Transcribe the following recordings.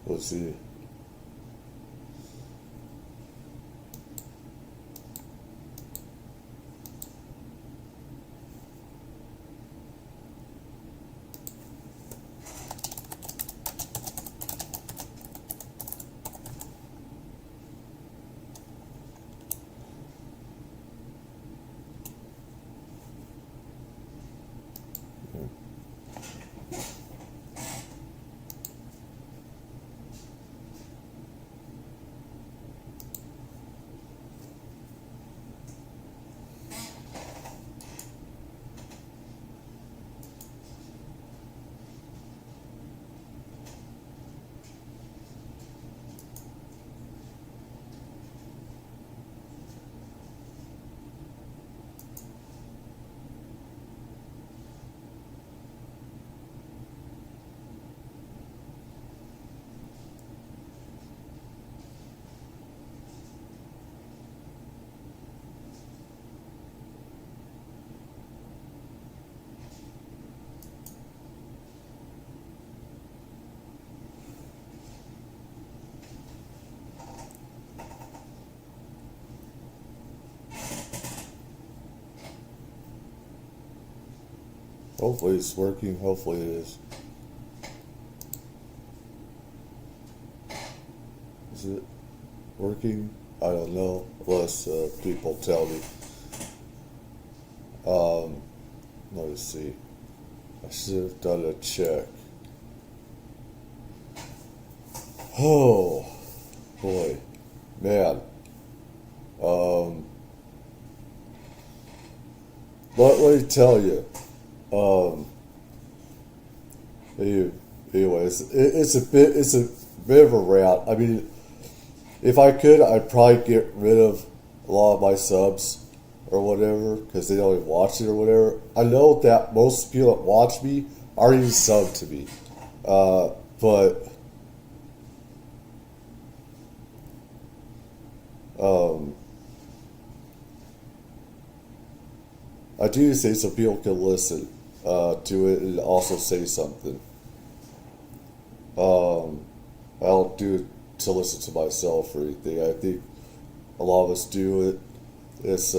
Let's see. Hopefully it's working. Hopefully it is. Is it working? I don't know. Unless people tell me. Let's see. I should have done a check. Oh, boy. Man. Let me tell you. Anyways, it's a bit of a rant. I mean, if I could, I'd probably get rid of a lot of my subs or whatever because they don't even watch it or whatever. I know that most people that watch me aren't even subbed to me, but I do say so people can listen to it and also say something. I don't do it to listen to myself or anything. I think a lot of us do it. It's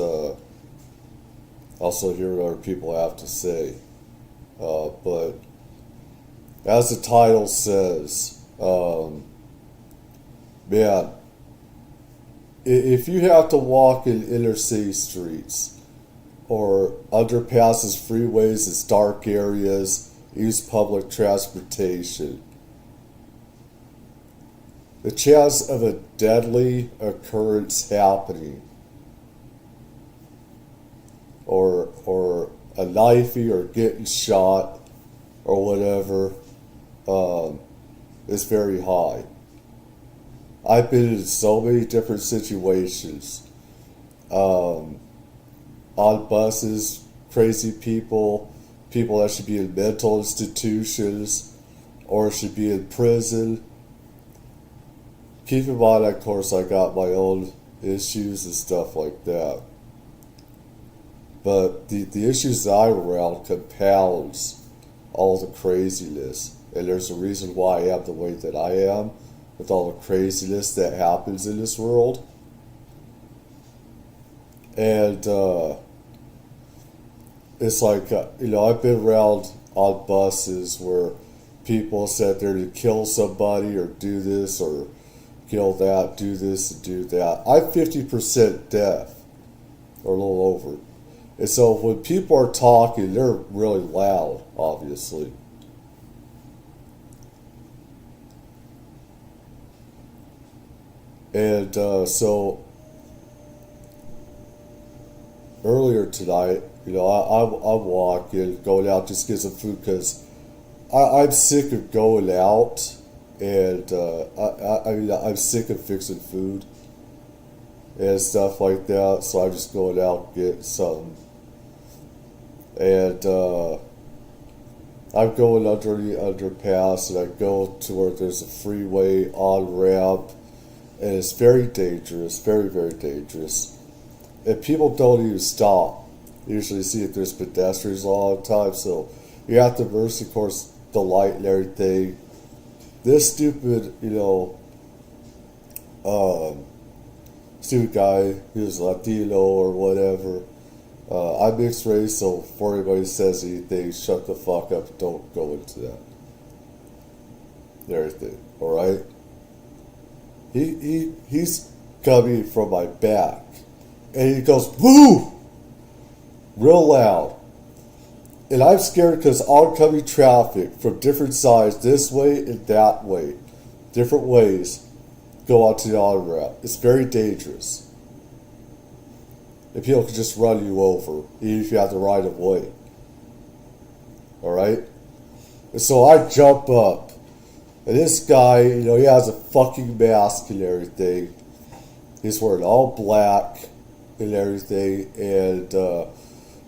also hear what other people have to say. But as the title says, man, if you have to walk in inner city streets or underpasses, freeways, and dark areas, use public transportation, the chance of a deadly occurrence happening, or a knifey or getting shot or whatever, is very high. I've been in so many different situations. On buses, crazy people that should be in mental institutions or should be in prison. Keep in mind, of course, I got my own issues and stuff like that. But the issues that I'm around compounds all the craziness. And there's a reason why I am the way that I am with all the craziness that happens in this world. And it's like, I've been around on buses where people said they're to kill somebody or do this or kill that, do this and do that. I'm 50% deaf, or a little over. And so when people are talking, they're really loud, obviously. And so earlier tonight, I'm walking, going out just to get some food because I'm sick of going out, and I'm sick of fixing food and stuff like that. So I'm just going out and get something, and I'm going under the underpass, and I go to where there's a freeway on ramp, and it's very dangerous, very very dangerous, and people don't even stop. You usually see if there's pedestrians all the time, so you have to reverse, of course, the light and everything. this stupid, stupid guy who's Latino or whatever. I'm mixed race, so before anybody says anything, shut the fuck up. Don't go into that. Everything, all right? He's coming from my back, and he goes boo, real loud, and I'm scared because oncoming traffic from different sides, this way and that way, different ways, go onto the auto route. It's very dangerous. And people can just run you over, even if you have the right of way. Alright? And so I jump up. And this guy, he has a fucking mask and everything. He's wearing all black and everything. And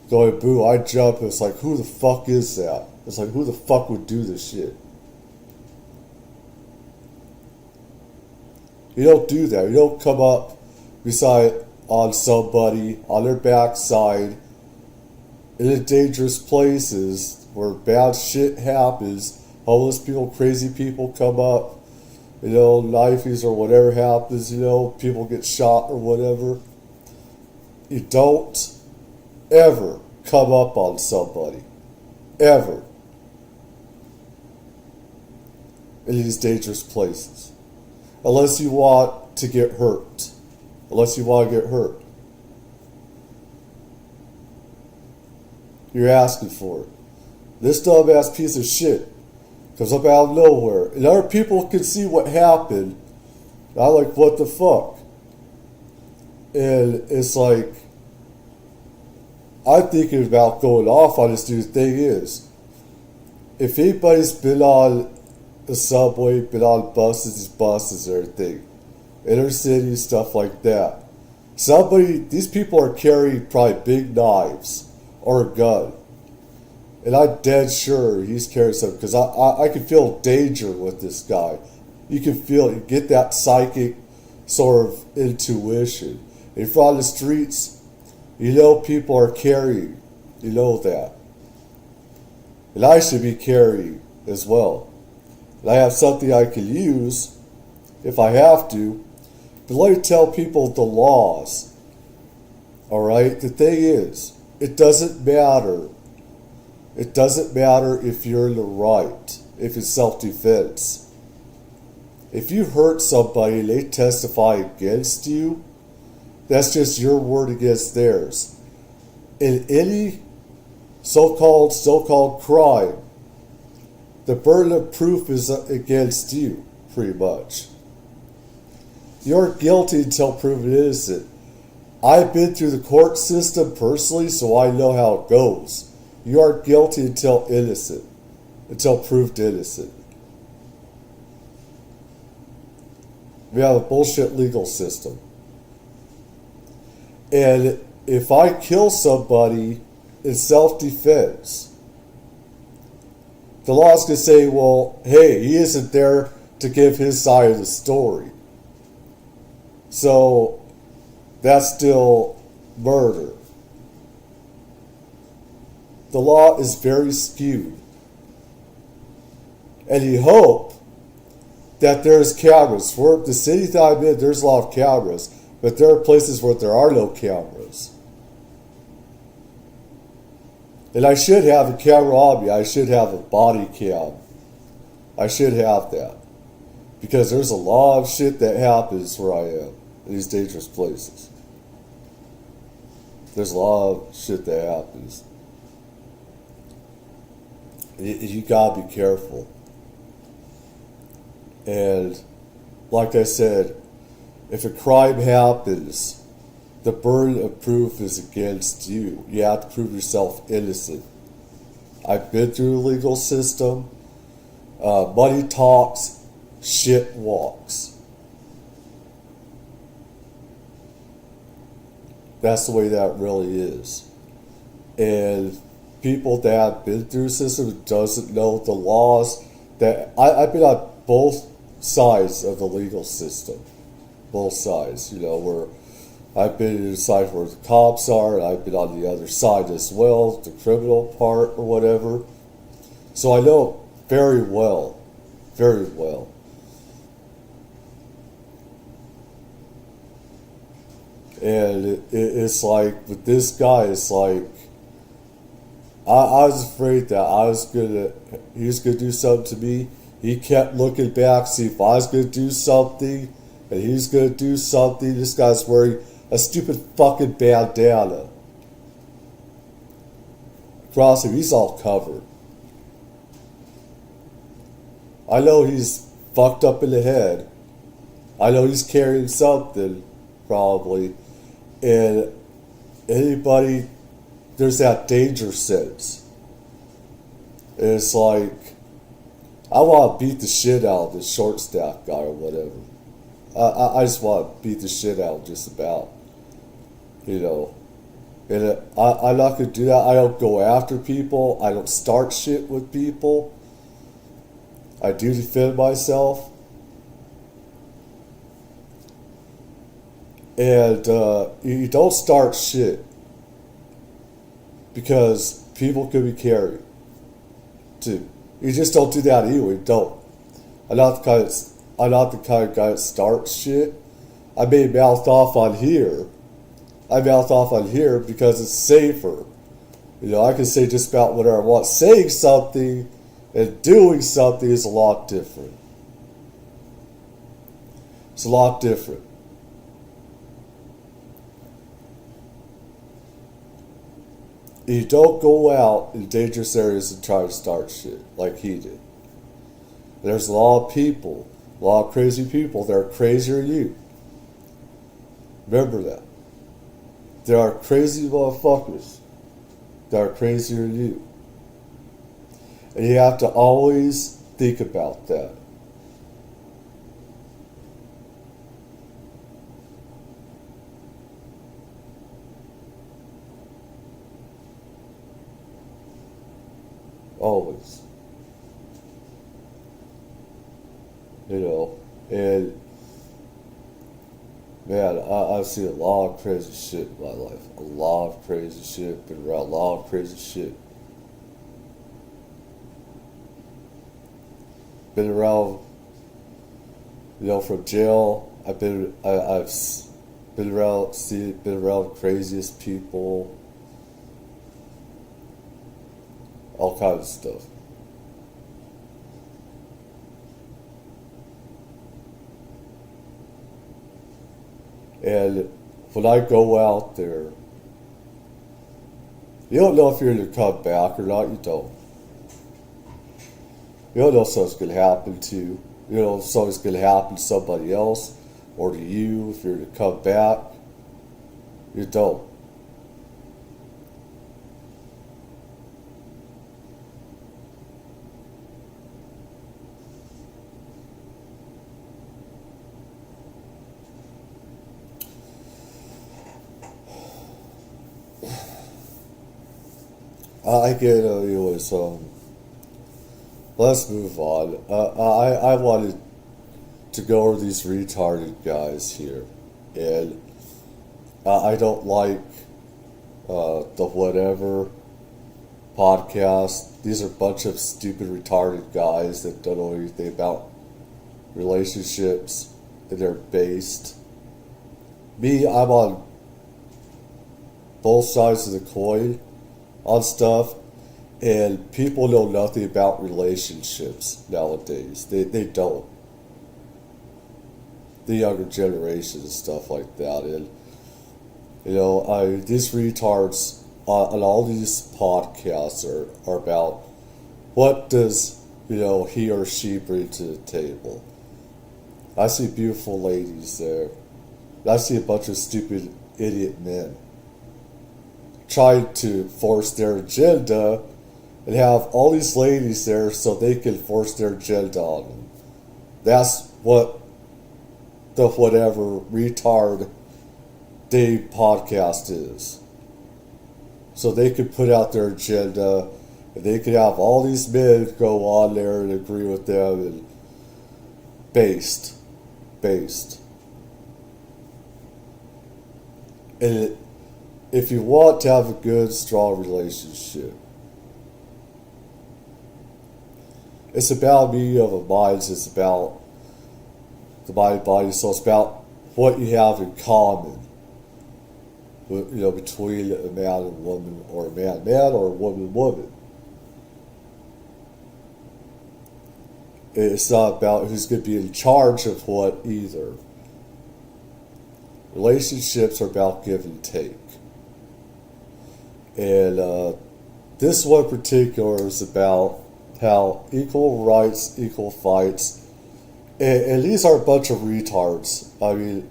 going boo, I jump and it's like, who the fuck is that? It's like, who the fuck would do this shit? You don't do that. You don't come up beside on somebody on their backside in dangerous places where bad shit happens. Homeless people, crazy people come up, knifeys or whatever happens, people get shot or whatever. You don't ever come up on somebody. Ever. In these dangerous places. Unless you want to get hurt. Unless you want to get hurt. You're asking for it. This dumbass piece of shit comes up out of nowhere. And other people can see what happened. And I'm like, what the fuck? And it's like, I'm thinking about going off on this dude. Thing is, if anybody's been on the subway, been on buses, everything, inner city, stuff like that, these people are carrying probably big knives or a gun. And I'm dead sure he's carrying something because I can feel danger with this guy. You can feel it, get that psychic sort of intuition. If you're on the streets, people are carrying. You know that. And I should be carrying as well. And I have something I can use if I have to. But let me tell people the laws. Alright? The thing is, it doesn't matter. It doesn't matter if you're in the right, if it's self-defense. If you hurt somebody and they testify against you, that's just your word against theirs. In any so-called crime, the burden of proof is against you, pretty much. You're guilty until proven innocent. I've been through the court system personally, so I know how it goes. You are guilty until innocent, until proved innocent. We have a bullshit legal system. And if I kill somebody in self-defense, the law's going to say, well, hey, he isn't there to give his side of the story. So that's still murder. The law is very skewed. And you hope that there's cameras. For the city that I'm in, there's a lot of cameras. But there are places where there are no cameras. And I should have a camera on me. I should have a body cam. I should have that. Because there's a lot of shit that happens where I am. In these dangerous places. There's a lot of shit that happens. You gotta be careful. And like I said, if a crime happens, the burden of proof is against you. You have to prove yourself innocent. I've been through the legal system. Money talks, shit walks. That's the way that really is. And people that have been through the system doesn't know the laws. That I've been on both sides of the legal system. Both sides, where I've been on the side where the cops are, and I've been on the other side as well, the criminal part or whatever. So I know very well very well. And it's like, with this guy, it's like, I was afraid that he was gonna do something to me. He kept looking back, see if I was gonna do something, and he was gonna do something. This guy's wearing a stupid fucking bandana. Across him, he's all covered. I know he's fucked up in the head. I know he's carrying something, probably. And anybody, there's that danger sense. And it's like, I want to beat the shit out of this short stack guy or whatever. I just want to beat the shit out of just about, you know. And I'm not going to do that. I don't go after people. I don't start shit with people. I do defend myself. And you don't start shit because people could be carried too. You just don't do that anyway. Don't. I'm not the kind of guy that starts shit. I may mouth off on here. I mouth off on here because it's safer. You know, I can say just about whatever I want. Saying something and doing something is a lot different. It's a lot different. You don't go out in dangerous areas and try to start shit like he did. There's a lot of people, a lot of crazy people that are crazier than you. Remember that. There are crazy motherfuckers that are crazier than you. And you have to always think about that. Always. You know, and man, I've seen a lot of crazy shit in my life. A lot of crazy shit. Been around a lot of crazy shit. Been around, you know, from jail. I've been around the craziest people. All kinds of stuff. And when I go out there, you don't know if you're going to come back or not. You don't. You don't know if something's going to happen to you. You don't know if something's going to happen to somebody else or to you if you're going to come back. You don't. I get anyways. Let's move on. I wanted to go over these retarded guys here, and I don't like the whatever podcast. These are a bunch of stupid retarded guys that don't know anything about relationships, and they're based. Me, I'm on both sides of the coin on stuff, and people know nothing about relationships nowadays. They don't. The younger generation and stuff like that. And you know, these retards on all these podcasts are about what does, you know, he or she bring to the table. I see beautiful ladies there. I see a bunch of stupid idiot men trying to force their agenda and have all these ladies there so they can force their agenda on them. That's what the whatever retard Dave podcast is. So they could put out their agenda and they could have all these men go on there and agree with them and based. And if you want to have a good, strong relationship, It's about meaning of the minds. It's about the mind body. So it's about what you have in common. Between a man and woman, or a man or a woman. It's not about who's going to be in charge of what either. Relationships are about give and take. And this one in particular is about how equal rights, equal fights. And these are a bunch of retards. I mean,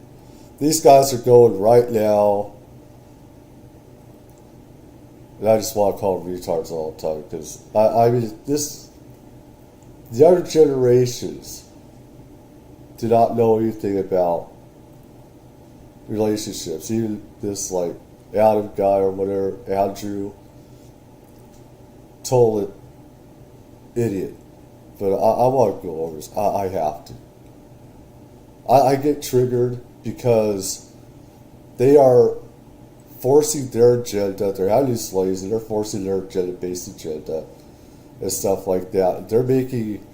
these guys are going right now. And I just want to call them retards all the time because, the other generations do not know anything about relationships. Even this, like, Adam guy or whatever, Andrew, total idiot. But I want to go over this. I have to. I get triggered because they are forcing their agenda. They're having these slaves and they're forcing their agenda-based agenda and stuff like that. They're making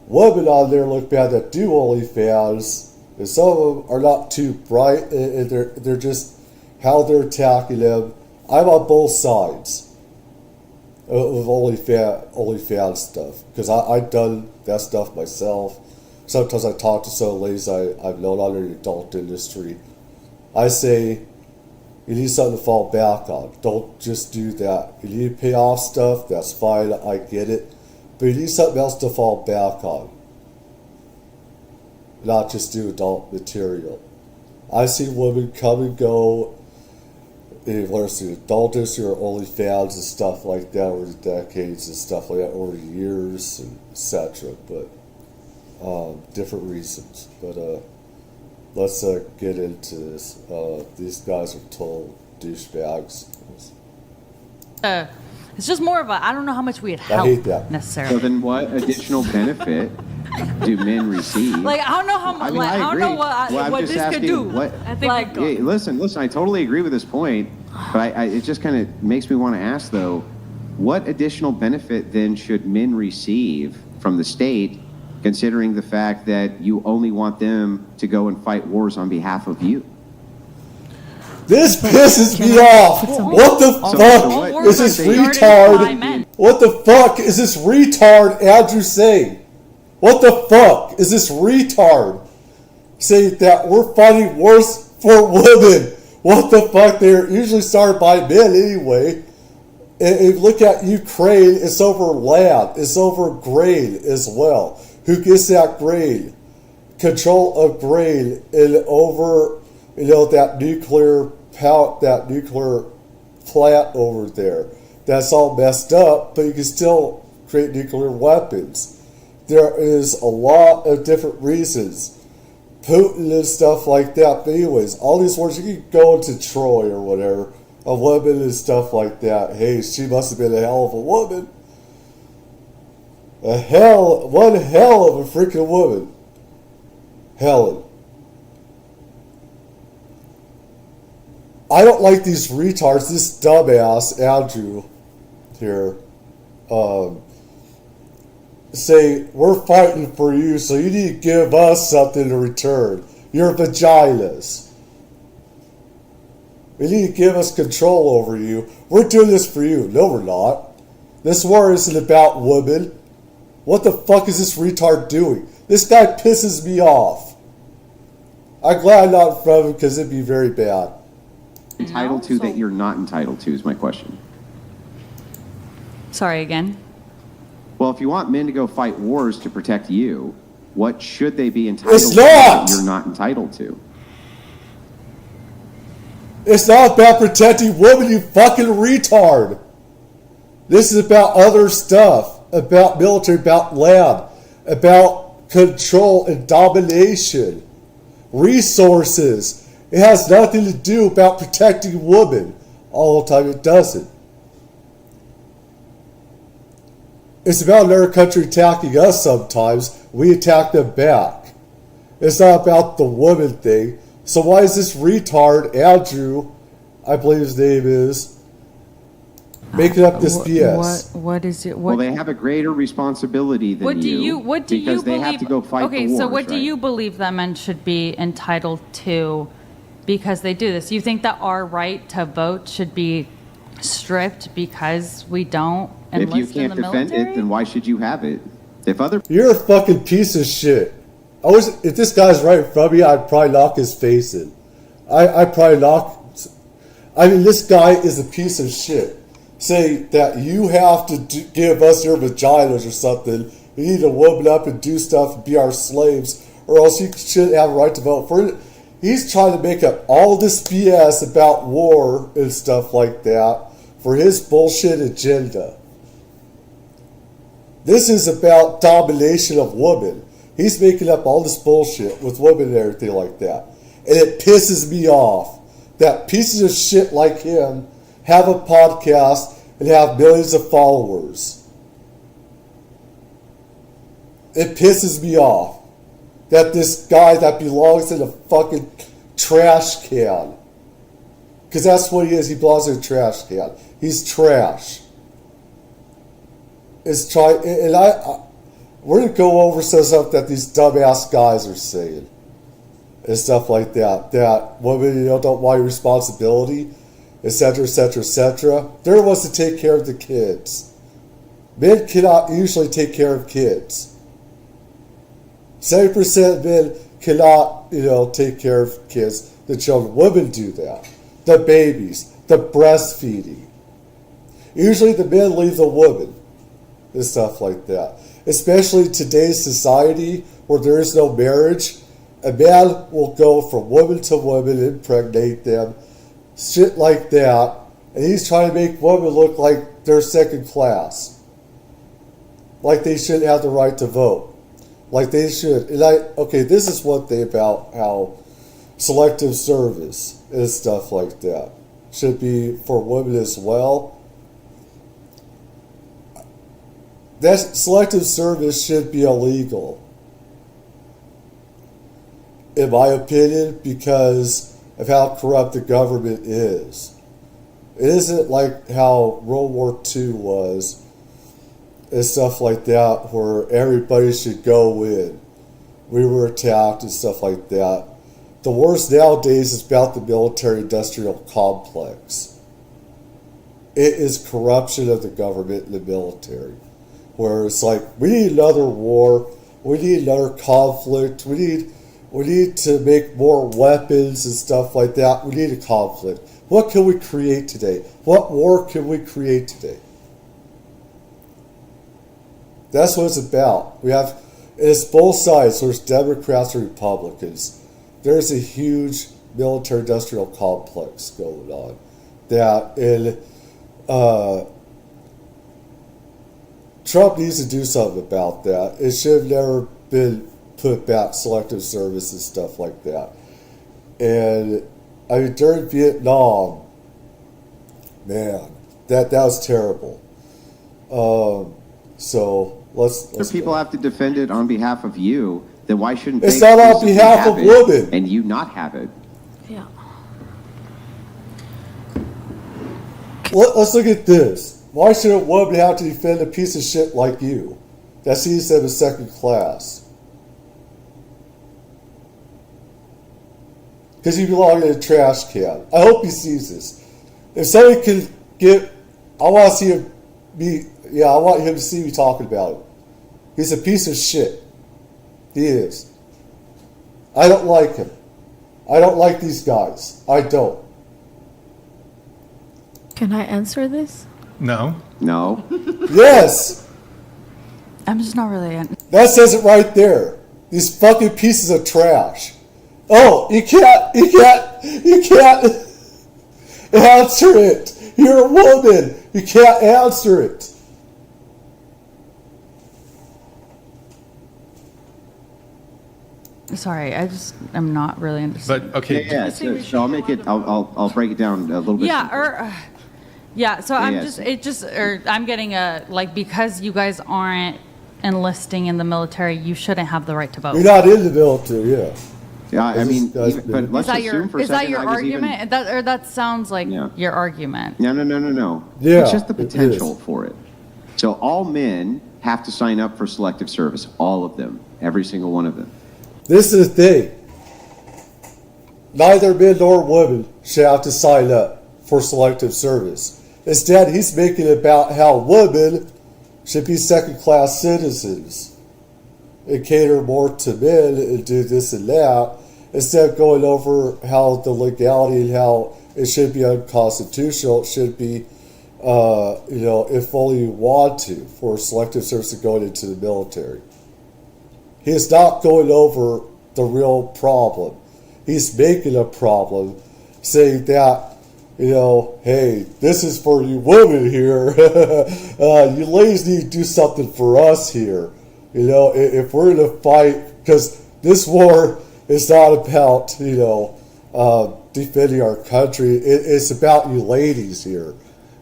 women on there look bad that do OnlyFans, and some of them are not too bright, and they're just how they're attacking them. I'm on both sides of OnlyFans stuff because I've done that stuff myself. Sometimes I talk to some ladies I've known on in the adult industry. I say, you need something to fall back on. Don't just do that. You need to pay off stuff, that's fine, I get it. But you need something else to fall back on. Not just do adult material. I've seen women come and go, whether it's the adult industry or OnlyFans and stuff like that over the decades and stuff like that, over the years, and etc. But different reasons. But let's get into this. These guys are total douchebags. It's just more of a, I don't know how much we'd help I hate that. necessarily. So then what additional benefit do men receive? Like, I don't know how much, I don't know what this could do. I think listen, I totally agree with this point, but it just kind of makes me want to ask, though, what additional benefit then should men receive from the state, considering the fact that you only want them to go and fight wars on behalf of you? This pisses me off. What the fuck is this retard? What the fuck is this retard Andrew saying? What the fuck is this retard saying that we're fighting wars for women? What the fuck? They're usually started by men anyway. And if you look at Ukraine, it's over land. It's over grain as well. Who gets that grain? Control of grain and over, that nuclear plant over there. That's all messed up, but you can still create nuclear weapons. There is a lot of different reasons. Putin and stuff like that. But anyways, all these wars, you can go into Troy or whatever, a woman and stuff like that. Hey, she must have been a hell of a woman. One hell of a freaking woman. Helen. I don't like these retards, this dumbass Andrew here, say, we're fighting for you, so you need to give us something in return. Your vaginas. You need to give us control over you. We're doing this for you. No, we're not. This war isn't about women. What the fuck is this retard doing? This guy pisses me off. I'm glad I'm not in front of him because it'd be very bad. Entitled to that you're not entitled to is my question. Sorry, again? Well, if you want men to go fight wars to protect you, what should they be entitled It's to not! that you're not entitled to? It's not about protecting women, you fucking retard. This is about other stuff. About military, about land, about control and domination. Resources. It has nothing to do about protecting women. All the time it doesn't. It's about another country attacking us sometimes. We attack them back. It's not about the woman thing. So why is this retard, Andrew, I believe his name is, making up this BS. What is it? Well, they have a greater responsibility than What do you because believe? they have to go fight the wars, so what do right? you believe that men should be entitled to because they do this? You think that our right to vote should be stripped because we don't enlist If you can't in the defend military? it, then why should you have it? If other You're a fucking piece of shit. If this guy's right in front of me, I'd probably knock his face in. I'd probably knock. I mean, this guy is a piece of shit. Say that you have to give us your vaginas or something. You need to woman up and do stuff and be our slaves, or else you shouldn't have a right to vote. He's trying to make up all this BS about war and stuff like that for his bullshit agenda. This is about domination of women. He's making up all this bullshit with women and everything like that. And it pisses me off that pieces of shit like him have a podcast and have millions of followers. It pisses me off that this guy that belongs in a fucking trash can. Because that's what he is. He belongs in a trash can. He's trash. We're going to go over some stuff that these dumbass guys are saying. And stuff like that. That women, don't want your responsibility, etc., etc., etc. They're the ones to take care of the kids. Men cannot usually take care of kids. 70% of men cannot, take care of kids, the children. Women do that. The babies, the breastfeeding. Usually the men leave the woman and stuff like that. Especially in today's society where there is no marriage, a man will go from woman to woman, impregnate them, shit like that, and he's trying to make women look like they're second class. Like they shouldn't have the right to vote. Like they should. And this is one thing about how selective service and stuff like that should be for women as well. That selective service should be illegal, in my opinion, because of how corrupt the government is. It isn't like how World War II was and stuff like that, where everybody should go in. We were attacked and stuff like that. The worst nowadays is about the military-industrial complex. It is corruption of the government and the military, where it's like, we need another war, we need another conflict, we need to make more weapons and stuff like that. We need a conflict. What can we create today? What war can we create today? That's what it's about. It's both sides. There's Democrats and Republicans. There's a huge military-industrial complex going on. Trump needs to do something about that. It should have never been put back, selective service and stuff like that. And during Vietnam, man, that was terrible. So let's people go. have to defend it on behalf of you, then why shouldn't It's they not on exclusively behalf have of it women. and you not have it? Yeah. Let's look at this. Why should a woman have to defend a piece of shit like you that sees them as second class? Because you belong in a trash can. I hope he sees this. If somebody can I want to see him I want him to see me talking about it. He's a piece of shit. He is. I don't like him. I don't like these guys. I don't. Can I answer this? No. No. Yes! I'm just not really. That says it right there. These fucking pieces of trash. Oh, you can't answer it. You're a woman. You can't answer it. Sorry, I'm not really understanding. But okay. Yeah. So I'll make it. I'll break it down a little bit. Yeah, so I'm Yeah, I'm getting because you guys aren't enlisting in the military, you shouldn't have the right to vote. You're not in the military, yeah. Yeah, I mean, but let's assume for a is that second your I was argument? even... That sounds like your argument. No. Yeah, it's just the potential for it. So all men have to sign up for selective service. All of them. Every single one of them. This is the thing. Neither men nor women should have to sign up for selective service. Instead, he's making it about how women should be second-class citizens and cater more to men and do this and that, instead of going over how the legality and how it should be unconstitutional. It should be, if only you want to, for selective service and going into the military. He is not going over the real problem. He's making a problem, saying that, hey, this is for you women here. You ladies need to do something for us here. If we're in a fight, because this war is not about, defending our country. It's about you ladies here,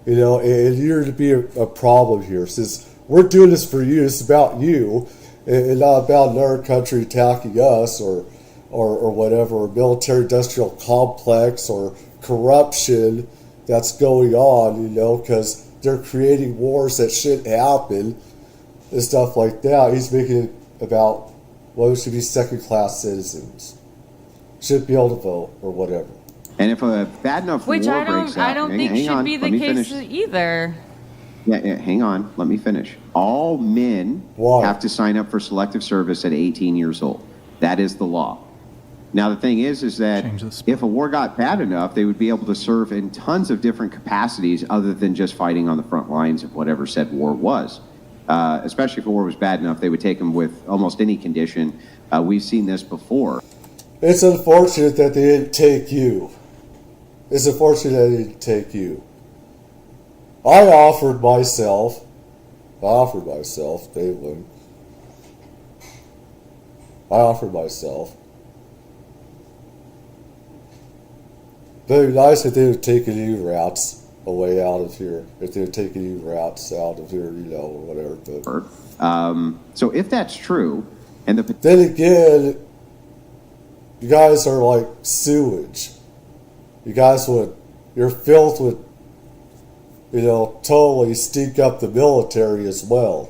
and you're to be a problem here. Since we're doing this for you, it's about you, and not about another country attacking us or whatever, or military-industrial complex or corruption that's going on, because they're creating wars that shouldn't happen and stuff like that. He's making it about women should be second-class citizens, should be able to vote or whatever. And if a bad enough war breaks out... I don't think should be the case either. Yeah, hang on. Let me finish. All men have to sign up for selective service at 18 years old. That is the law. Now, the thing is that if a war got bad enough, they would be able to serve in tons of different capacities other than just fighting on the front lines of whatever said war was. Especially if a war was bad enough, they would take them with almost any condition. We've seen this before. It's unfortunate that they didn't take you. It's unfortunate that they didn't take you. I offered myself, David. I offered myself. But it'd be nice if they were taking you routes away out of here. If they were taking you routes out of here, or whatever. But. So if that's true, and then again, you guys are like sewage. Your filth would, totally stink up the military as well.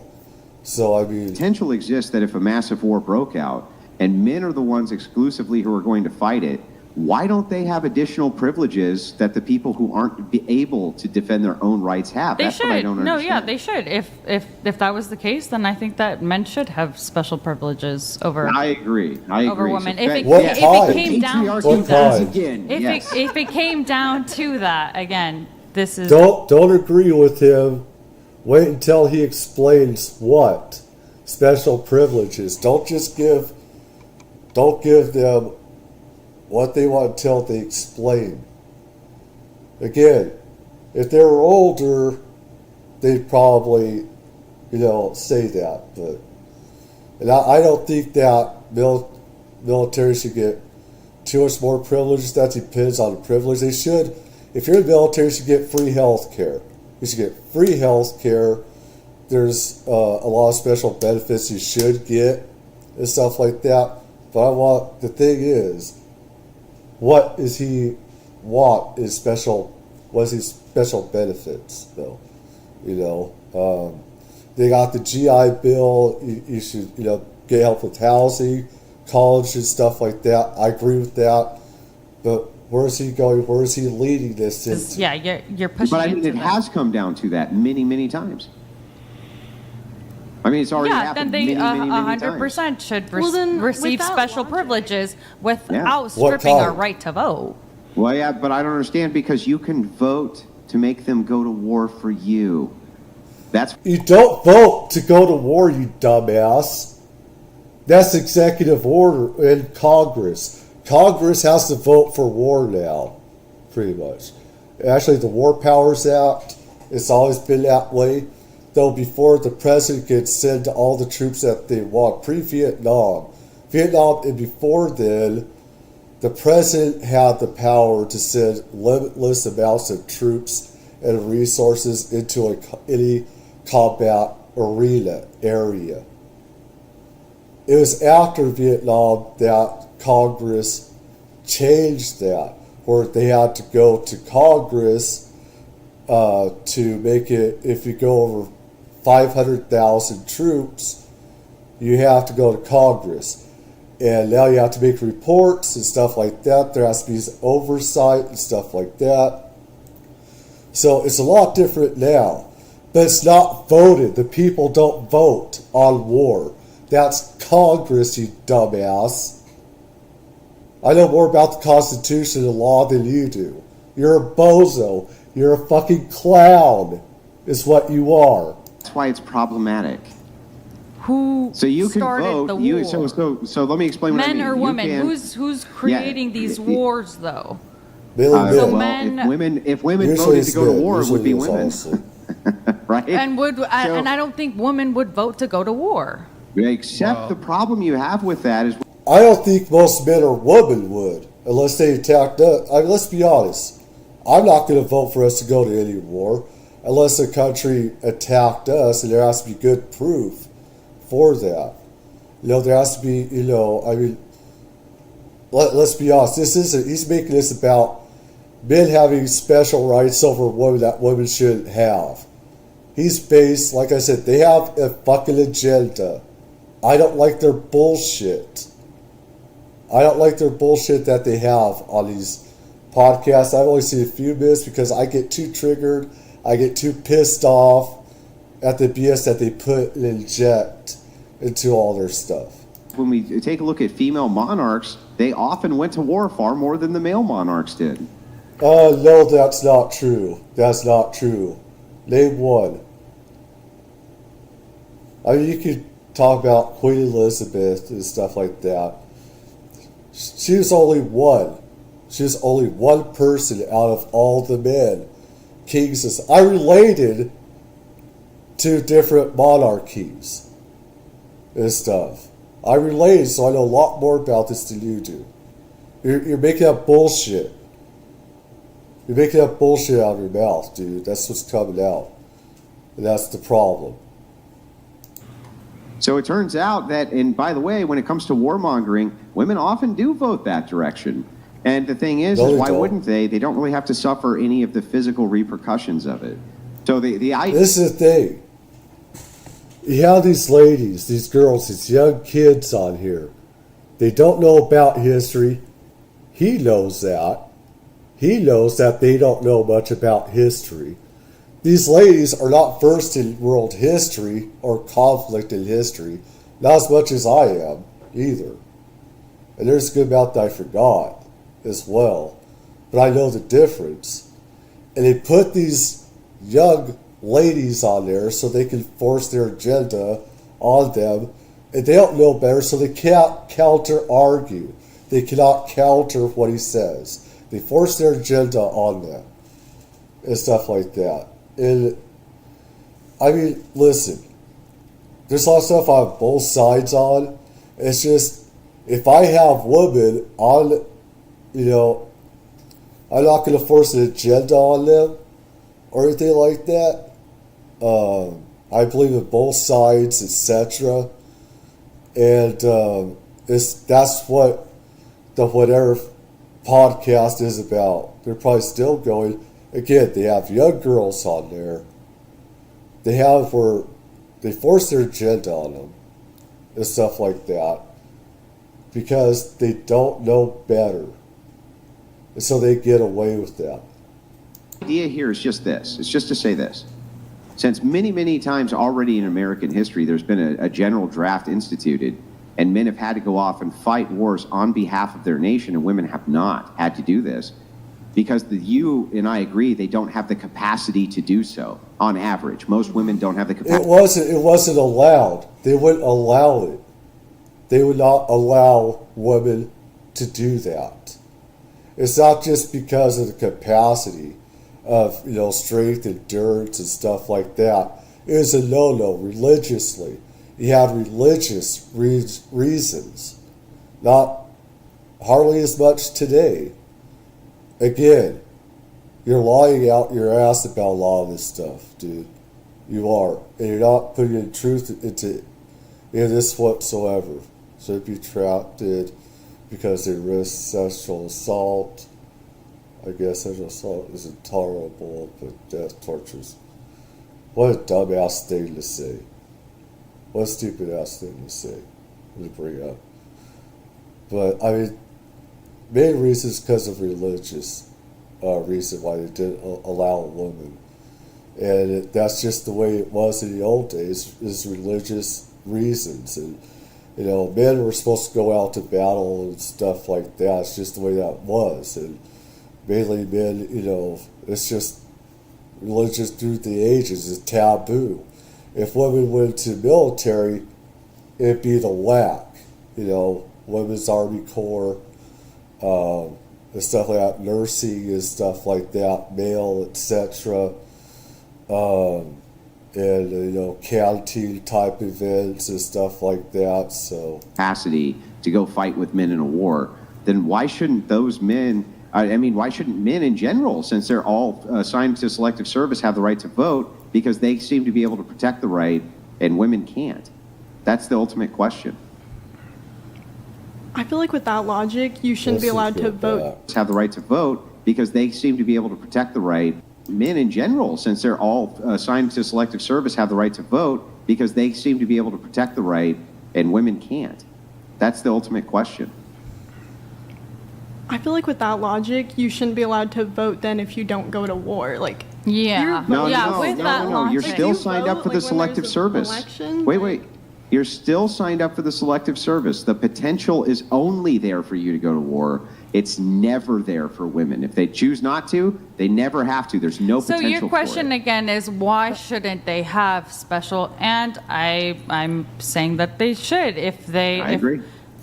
So, I mean... Potential exists that if a massive war broke out, and men are the ones exclusively who are going to fight it, why don't they have additional privileges that the people who aren't able to defend their own rights have? They That's should. What I don't understand. No, yeah, they should. If that was the case, then I think that men should have special privileges over. I agree. Over women. So If it came down to that, if it came down to that, again, this is. Don't agree with him. Wait until he explains what special privileges. Don't give them what they want until they explain. Again, if they were older, they'd probably, say that. But I don't think that military should get too much more privileges. That depends on the privilege. They should, if you're in the military, you should get free health care. You should get free health care. There's a lot of special benefits you should get and stuff like that. But the thing is, what is he want is special? What is his special benefits though? They got the GI Bill. You should get help with housing, college, and stuff like that. I agree with that. But where is he going? Where is he leading this into? Yeah, you're pushing. But I mean, it has come down to that many, many times. I mean, it's already happened. Then they many 100% should receive special privileges without What stripping our kind? right to vote. Well, yeah, but I don't understand because you can vote to make them go to war for you. You don't vote to go to war, you dumbass. That's executive order in Congress. Congress has to vote for war now, pretty much. Actually, the War Powers Act, it's always been that way. Though before the president could send all the troops that they want, Vietnam, and before then, the president had the power to send limitless amounts of troops and resources into any combat area. It was after Vietnam that Congress changed that, where they had to go to Congress to make it, if you go over 500,000 troops, you have to go to Congress. And now you have to make reports and stuff like that. There has to be oversight and stuff like that. So it's a lot different now. But it's not voted. The people don't vote on war. That's Congress, you dumbass. I know more about the Constitution and the law than you do. You're a bozo. You're a fucking clown, is what you are. That's why it's problematic. Who So you can started vote. the war? So let me explain what I Men mean. or You women? can- Who's creating these wars, though? Billy So Bill. men- if women Usually voted to go to it's war, it would be usually women, it's also. right? And I don't think women would vote to go to war. Except the problem you have with that is I don't think most men or women would, unless they attacked us. I mean, let's be honest. I'm not going to vote for us to go to any war unless a country attacked us, and there has to be good proof for that. There has to be, I mean, let's be honest. He's making this about men having special rights over women that women shouldn't have. He's based, like I said, they have a fucking agenda. I don't like their bullshit. I don't like their bullshit that they have on these podcasts. I've only seen a few minutes because I get too triggered. I get too pissed off at the BS that they put and inject into all their stuff. when we take a look at female monarchs, they often went to war far more than the male monarchs did. No, that's not true. That's not true. Name one. I mean, you could talk about Queen Elizabeth and stuff like that. She was only one. She was only one person out of all the men. Kings. I related to different monarchies and stuff. I related, so I know a lot more about this than you do. You're making up bullshit. You're making up bullshit out of your mouth, dude. That's what's coming out. And that's the problem. So it turns out that, and by the way, when it comes to warmongering, women often do vote that direction. And the thing is No, why don't. wouldn't they? They don't really have to suffer any of the physical repercussions of it. So the idea. This is the thing. You have these ladies, these girls, these young kids on here. They don't know about history. He knows that. He knows that they don't know much about history. These ladies are not versed in world history or conflict in history. Not as much as I am, either. And there's a good amount that I forgot as well. But I know the difference. And they put these young ladies on there so they can force their agenda on them. And they don't know better, so they can't counter-argue. They cannot counter what he says. They force their agenda on them and stuff like that. And, I mean, listen, there's a lot of stuff I have both sides on. It's just, if I have women on, I'm not going to force an agenda on them or anything like that. I believe in both sides, etc. And that's what the whatever podcast is about. They're probably still going. Again, they have young girls on there. They have where they force their agenda on them and stuff like that because they don't know better. And so they get away with that. The idea here is just this. It's just to say this. Since many, many times already in American history, there's been a general draft instituted, and men have had to go off and fight wars on behalf of their nation, and women have not had to do this. Because you and I agree, they don't have the capacity to do so, on average. Most women don't have the capacity. It wasn't allowed. They wouldn't allow it. They would not allow women to do that. It's not just because of the capacity of, strength, endurance, and stuff like that. It was a no-no religiously. You had religious reasons. Not hardly as much today. Again, you're lying out your ass about a lot of this stuff, dude. You are. And you're not putting any truth into this whatsoever. So be because they risk sexual assault. I guess sexual assault is intolerable, but death tortures. What a dumbass thing to say. What a stupid ass thing to say, to bring up. But, I mean, main reason is because of religious reason why they didn't allow a woman. And that's just the way it was in the old days, is religious reasons. And, you know, men were supposed to go out to battle and stuff like that. It's just the way that was. And mainly men, you know, it's just religious through the ages. It's taboo. If women went to military, it'd be the whack. You know, Women's Army Corps, and stuff like that, nursing and stuff like that, mail, etc. And, you know, canteen type events and stuff like that. So, capacity to go fight with men in a war, then why shouldn't those men, why shouldn't men in general, since they're all assigned to selective service, have the right to vote, because they seem to be able to protect the right and women can't? That's the ultimate question. I feel like with that logic, you shouldn't be allowed to vote. Have the right to vote because they seem to be able to protect the right. Men in general, since they're all assigned to selective service, have the right to vote because they seem to be able to protect the right and women can't. That's the ultimate question. I feel like with that logic, you shouldn't be allowed to vote then if you don't go to war. Like, Yeah. No, yeah, no, with no, that no, no. logic. You're Like, still you signed vote, up for like, the when selective there's an service. election, Wait. You're still signed up for the selective service. The potential is only there for you to go to war. It's never there for women. If they choose not to, they never have to. There's no So potential your question for it. again is, why shouldn't they have special? And I'm saying that they should. If they, I agree.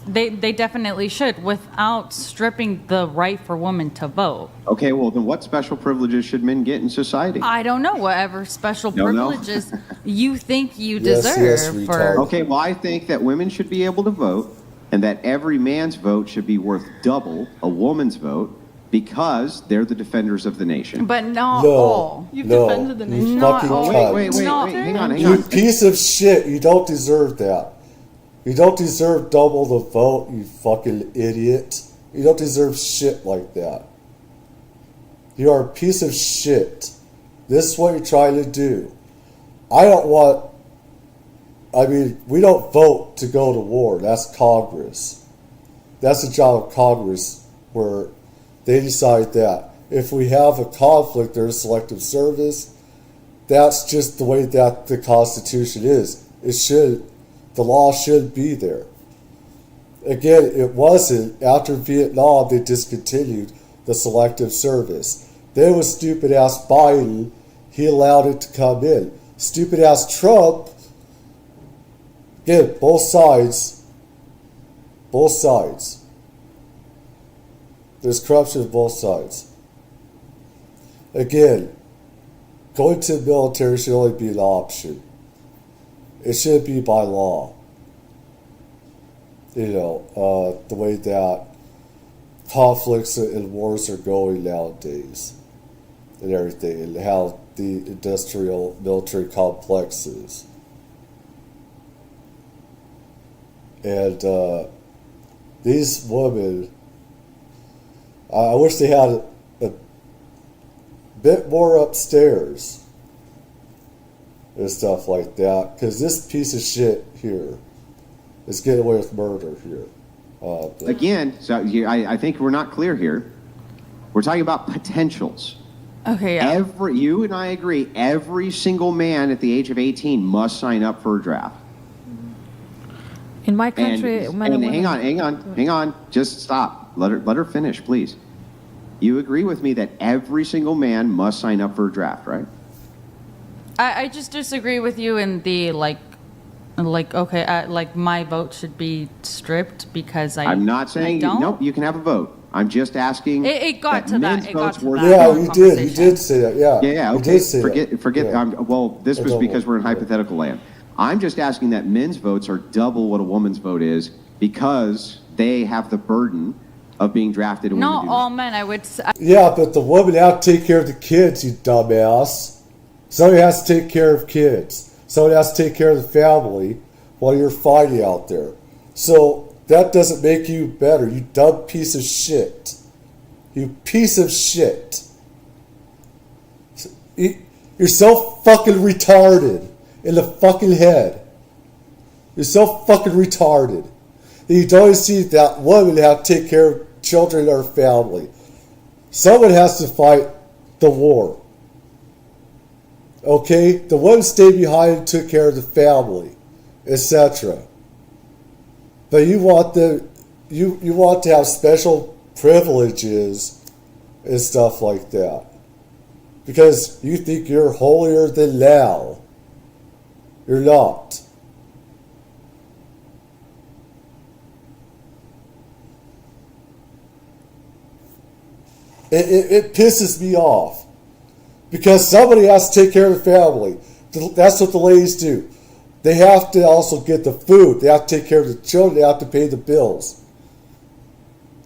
They definitely should, without stripping the right for women to vote. Okay, well, then what special privileges should men get in society? I don't know, whatever special Don't know? privileges you think you Yes, deserve. yes, for retard. Okay, well, I think that women should be able to vote and that every man's vote should be worth double a woman's vote because they're the defenders of the nation. But not No. all. You've No, defended the you nation. Not fucking all. cunt. Wait, Not- hang on. You piece of shit. You don't deserve that. You don't deserve double the vote, you fucking idiot. You don't deserve shit like that. You are a piece of shit. This is what you're trying to do. We don't vote to go to war. That's Congress. That's the job of Congress, where they decide that. If we have a conflict or a selective service, that's just the way that the Constitution is. The law should be there. Again, it wasn't. After Vietnam, they discontinued the selective service. Then with stupid ass Biden, he allowed it to come in. Stupid ass Trump, again, both sides. There's corruption on both sides. Again, going to the military should only be an option. It should be by law. You know, the way that conflicts and wars are going nowadays and everything, and how the industrial military complex is. And these women, I wish they had a bit more upstairs and stuff like that, because this piece of shit here is getting away with murder here. Again, I think we're not clear here. We're talking about potentials. Okay, yeah. You and I agree, every single man at the age of 18 must sign up for a draft. In my country, And men and women- hang on. Just stop. Let her finish, please. You agree with me that every single man must sign up for a draft, right? I just disagree with you in the like my vote should be stripped because I'm not saying don't. nope. You can have a vote. I'm just asking. It got to that. men's It got votes to were- that. Yeah, whole you did. You conversation. did say that. Yeah. Yeah. You Okay. did say Forget. that. Well, this was Don't because we're in worry. hypothetical land. I'm just asking that men's votes are double what a woman's vote is because they have the burden of being drafted. And Not women do all not. men. I would say. Yeah, but the woman has to take care of the kids, you dumbass. Somebody has to take care of kids. Somebody has to take care of the family while you're fighting out there. So that doesn't make you better, you dumb piece of shit. You piece of shit. You're so fucking retarded in the fucking head. You're so fucking retarded that you don't see that woman have to take care of children in her family. Someone has to fight the war. Okay? The woman stayed behind and took care of the family, etc. But you want you want to have special privileges and stuff like that. Because you think you're holier than thou. You're not. It pisses me off. Because somebody has to take care of the family. That's what the ladies do. They have to also get the food. They have to take care of the children. They have to pay the bills.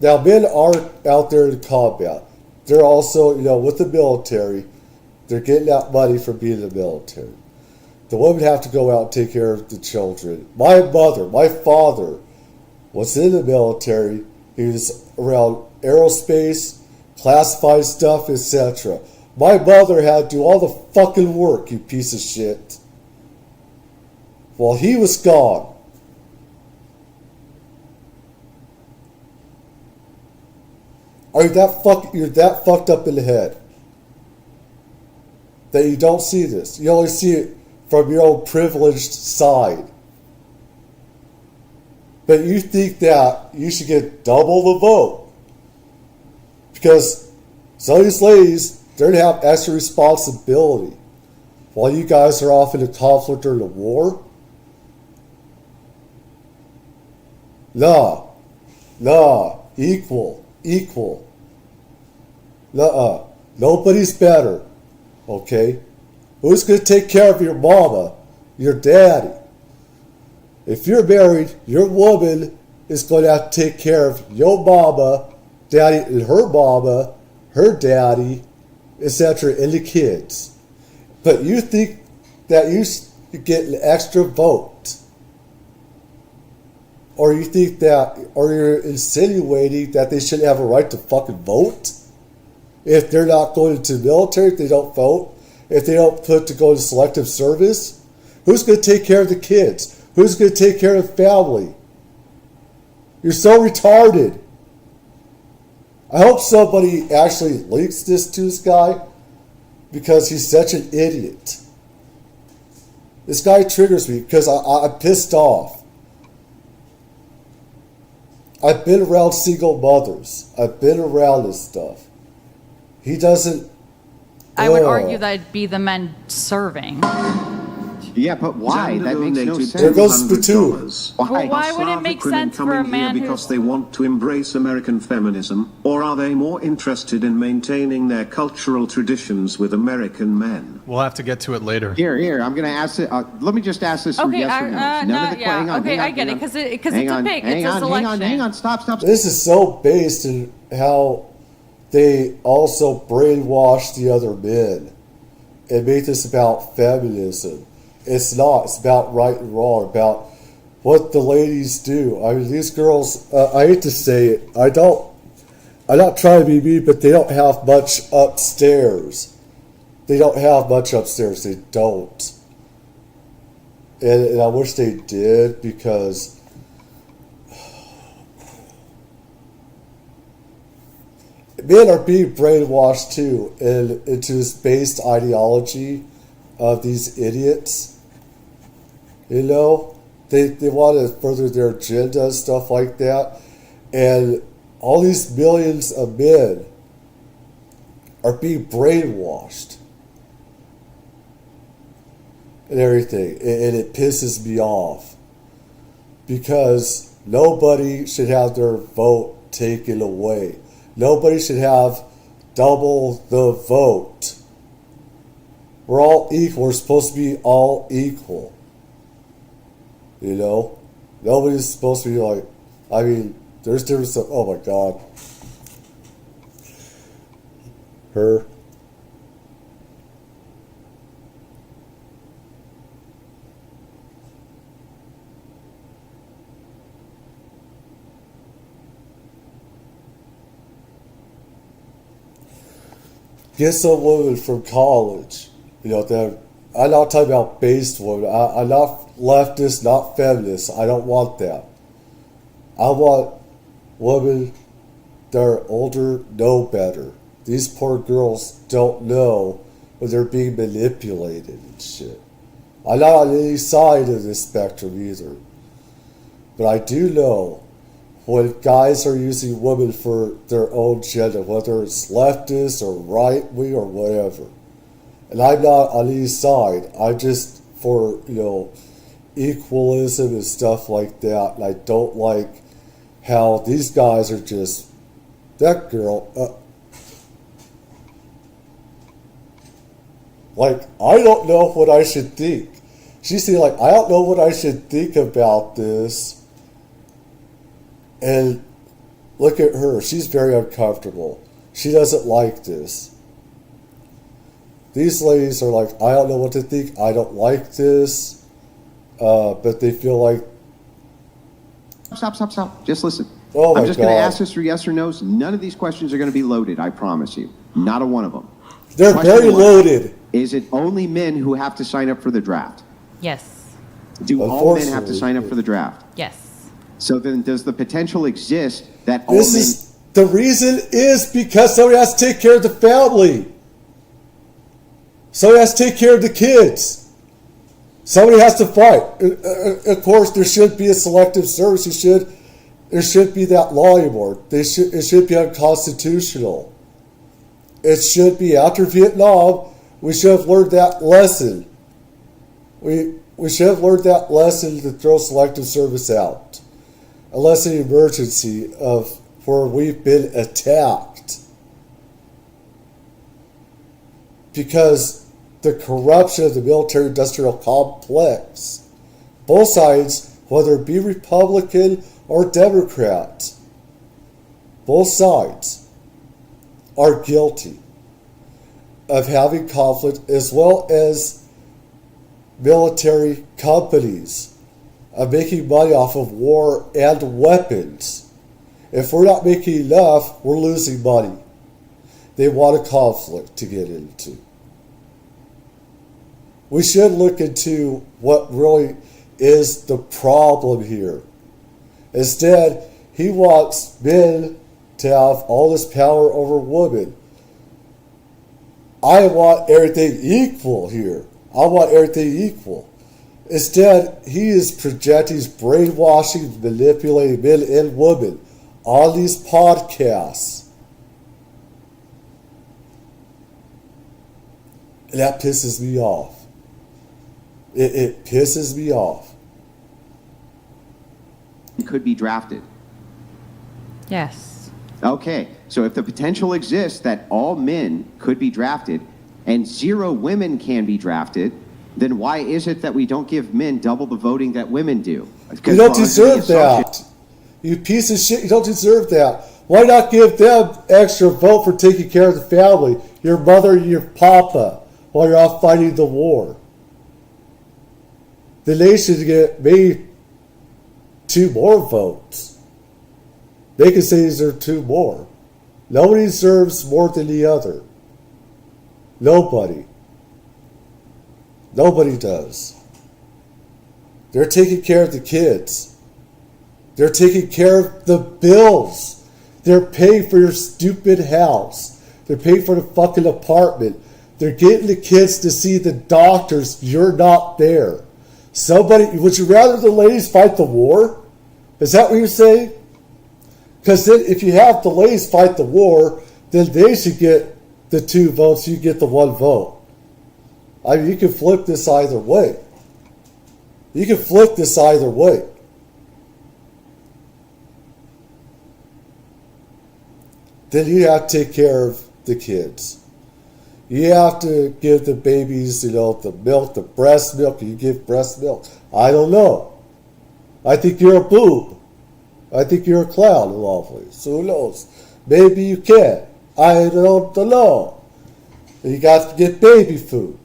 Now, men are out there in combat. They're also, with the military. They're getting that money from being in the military. The women have to go out and take care of the children. My father was in the military. He was around aerospace, classified stuff, etc. My mother had to do all the fucking work, you piece of shit. While he was gone. You're that fucked up in the head that you don't see this. You only see it from your own privileged side. But you think that you should get double the vote. Because some of these ladies, they're going to have extra responsibility. While you guys are off in a conflict or in a war. Nah. Equal. Nobody's better. Okay? Who's going to take care of your mama? Your daddy. If you're married, your woman is going to have to take care of your mama, daddy, and her mama, her daddy, etc., and the kids. But you think that you get an extra vote. Or you think that, or you're insinuating that they shouldn't have a right to fucking vote? If they're not going into the military, if they don't vote, if they don't put to go to selective service, who's going to take care of the kids? Who's going to take care of the family? You're so retarded. I hope somebody actually links this to this guy because he's such an idiot. This guy triggers me because I'm pissed off. I've been around single mothers. I've been around this stuff. He doesn't. I would argue that it'd be the men serving. Yeah, but why? That makes no sense. There goes $2. Well, why would it make sense for a man because they want to embrace American feminism, or are they more interested in maintaining their cultural traditions with American men? We'll have to get to it later. Here. I'm going to ask it. Let me just ask this from yes or no. Hang on, I get it, because it's a pig. It's a selection. Hang on, stop. This is so based in how they also brainwash the other men and make this about feminism. It's not. It's about right and wrong, about what the ladies do. I mean, these girls, I hate to say it, I'm not trying to be mean, but they don't have much upstairs. They don't. And I wish they did, because men are being brainwashed too into this based ideology of these idiots. They want to further their agenda and stuff like that. And all these millions of men are being brainwashed and everything. And it pisses me off. Because nobody should have their vote taken away. Nobody should have double the vote. We're all equal. We're supposed to be all equal. Nobody's supposed to be like, there's different stuff. Oh my God. Her. get some women from college. I'm not talking about based women. I'm not leftist, not feminist. I don't want that. I want women that are older, know better. These poor girls don't know when they're being manipulated and shit. I'm not on any side of this spectrum either. But I do know when guys are using women for their own agenda, whether it's leftist or right wing or whatever. And I'm not on any side. I'm just for, equalism and stuff like that. And I don't like how these guys are just, that girl, I don't know what I should think. She's saying, I don't know what I should think about this. And look at her. She's very uncomfortable. She doesn't like this. These ladies are like, I don't know what to think. I don't like this. But they feel like... Stop. Just listen. Oh I'm just going to God. ask this through yes or no's. None of these questions are going to be loaded, I promise you. Not a one of them. They're Question very one. loaded. Is it only men who have to sign up for the draft? Yes. Do all men have to sign up for the draft? Yes. So then does the potential exist that all men... The reason is because somebody has to take care of the family. Somebody has to take care of the kids. Somebody has to fight. Of course, there should be a selective service. There should be that law anymore. It should be unconstitutional. It should be after Vietnam. We should have learned that lesson. We should have learned that lesson to throw selective service out. Unless an emergency of where we've been attacked. Because the corruption of the military-industrial complex, both sides, whether it be Republican or Democrat, both sides are guilty of having conflict, as well as military companies of making money off of war and weapons. If we're not making enough, we're losing money. They want a conflict to get into. We should look into what really is the problem here. Instead, he wants men to have all this power over women. I want everything equal here. I want everything equal. Instead, he is projecting, brainwashing, manipulating men and women on these podcasts. And that pisses me off. It pisses me off. could be drafted? Yes. Okay, so if the potential exists that all men could be drafted and 0 women can be drafted, then why is it that we don't give men double the voting that women do? You don't deserve that. You piece of shit, you don't deserve that. Why not give them extra vote for taking care of the family, your mother and your papa, while you're off fighting the war? The nation get maybe 2 more votes. They can say these are 2 more. Nobody deserves more than the other. Nobody. Nobody does. They're taking care of the kids. They're taking care of the bills. They're paying for your stupid house. They're paying for the fucking apartment. They're getting the kids to see the doctors. You're not there. Would you rather the ladies fight the war? Is that what you're saying? Because then if you have the ladies fight the war, then they should get the 2 votes, you get the 1 vote. I mean, you can flip this either way. You can flip this either way. Then you have to take care of the kids. You have to give the babies, the milk, the breast milk. You give breast milk. I don't know. I think you're a boob. I think you're a clown in a lot of ways. So who knows? Maybe you can. I don't know. You got to get baby food.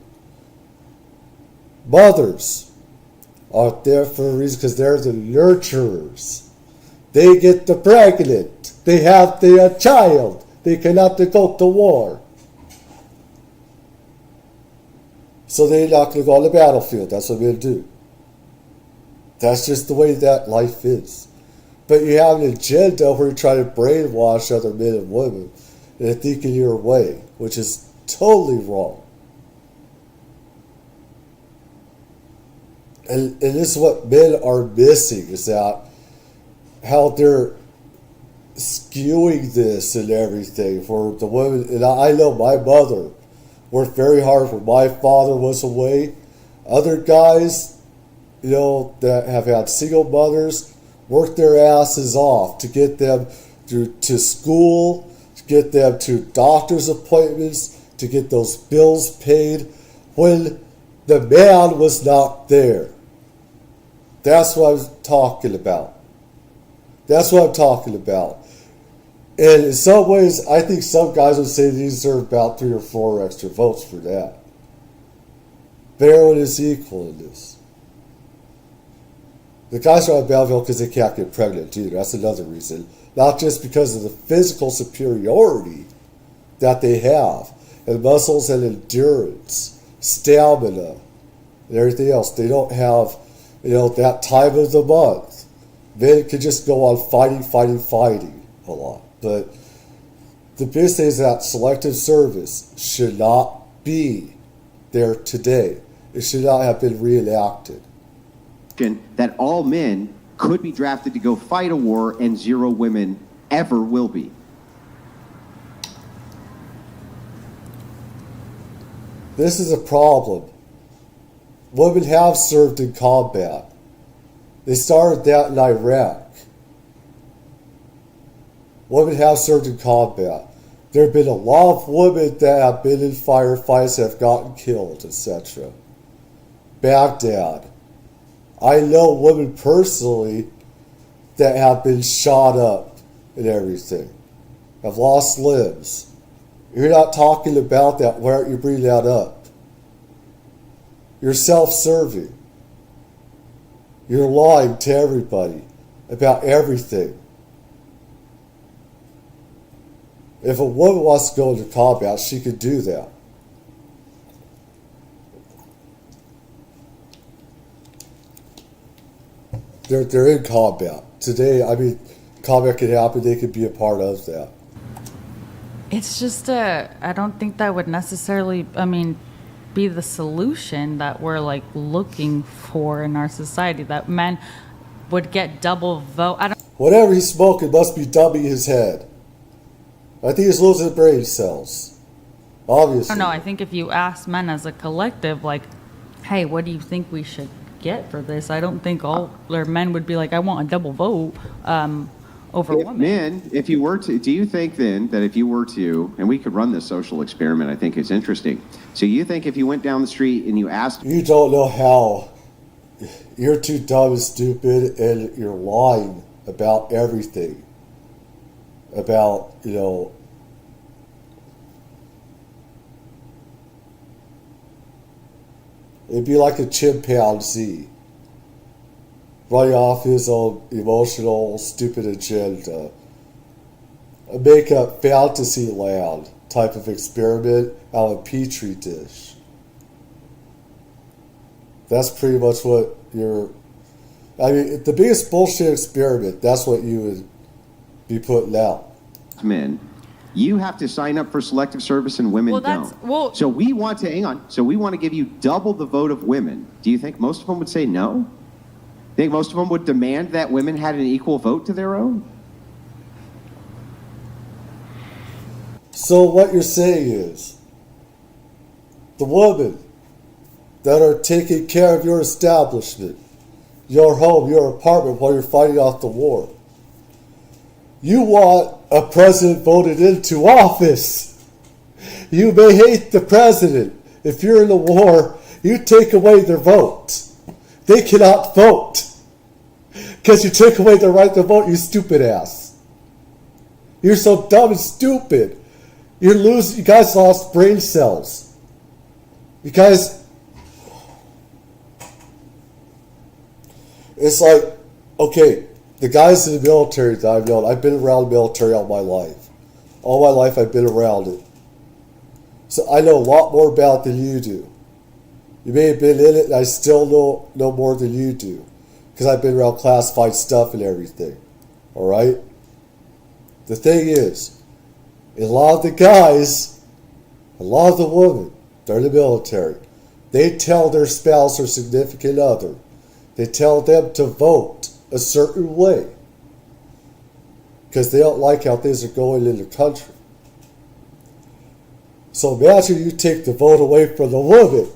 Mothers are there for a reason because they're the nurturers. They get the pregnant. They have the child. They cannot go to war. So they're not going to go on the battlefield. That's what men do. That's just the way that life is. But you have an agenda where you try to brainwash other men and women into thinking your way, which is totally wrong. And this is what men are missing, is that how they're skewing this and everything for the women. And I know my mother worked very hard when my father was away. Other guys, that have had single mothers, work their asses off to get them to school, to get them to doctor's appointments, to get those bills paid when the man was not there. That's what I'm talking about. That's what I'm talking about. And in some ways, I think some guys would say they deserve about 3 or 4 extra votes for that. But everyone is equal in this. The guys are on battlefield because they can't get pregnant either. That's another reason. Not just because of the physical superiority that they have, and muscles and endurance, stamina, and everything else. They don't have, that time of the month. Men could just go on fighting a lot. But the biggest thing is that selective service should not be there today. It should not have been reenacted. That all men could be drafted to go fight a war and 0 women ever will be. This is a problem. Women have served in combat. They started that in Iraq. Women have served in combat. There have been a lot of women that have been in firefights that have gotten killed, etc. Baghdad. I know women personally that have been shot up and everything, have lost limbs. You're not talking about that. Why aren't you bringing that up? You're self-serving. You're lying to everybody about everything. If a woman wants to go into combat, she could do that. They're in combat. Today, combat can happen. They could be a part of that. It's just I don't think that would necessarily, be the solution that we're looking for in our society, that men would get double vote. Whatever he's smoking must be dumbing his head. I think he's losing brain cells. Obviously. I don't know. I think if you ask men as a collective, hey, what do you think we should get for this? I don't think all their men would be like, I want a double vote over women. Men, if you were to, do you think then that if you were to, and we could run this social experiment, I think it's interesting. So you think if you went down the street and you asked... You don't know how. You're too dumb and stupid, and you're lying about everything. About, it'd be like a chimpanzee running off his own emotional, stupid agenda. A make-up fantasy land type of experiment out of a petri dish. That's pretty much what you're... the biggest bullshit experiment, that's what you would be putting out. Men, you have to sign up for selective service and women don't. So we want to, hang on, so we want to give you double the vote of women. Do you think most of them would say no? Think most of them would demand that women had an equal vote to their own? So what you're saying is, the women that are taking care of your establishment, your home, your apartment while you're fighting off the war, you want a president voted into office. You may hate the president. If you're in a war, you take away their vote. They cannot vote. Because you took away their right to vote, you stupid ass. You're so dumb and stupid. You guys lost brain cells. You guys... It's like, okay, the guys in the military that I've known, I've been around the military all my life. All my life I've been around it. So I know a lot more about it than you do. You may have been in it, and I still know more than you do. Because I've been around classified stuff and everything. Alright? The thing is, a lot of the guys, a lot of the women, they're in the military. They tell their spouse or significant other, they tell them to vote a certain way. Because they don't like how things are going in the country. So imagine you take the vote away from the woman.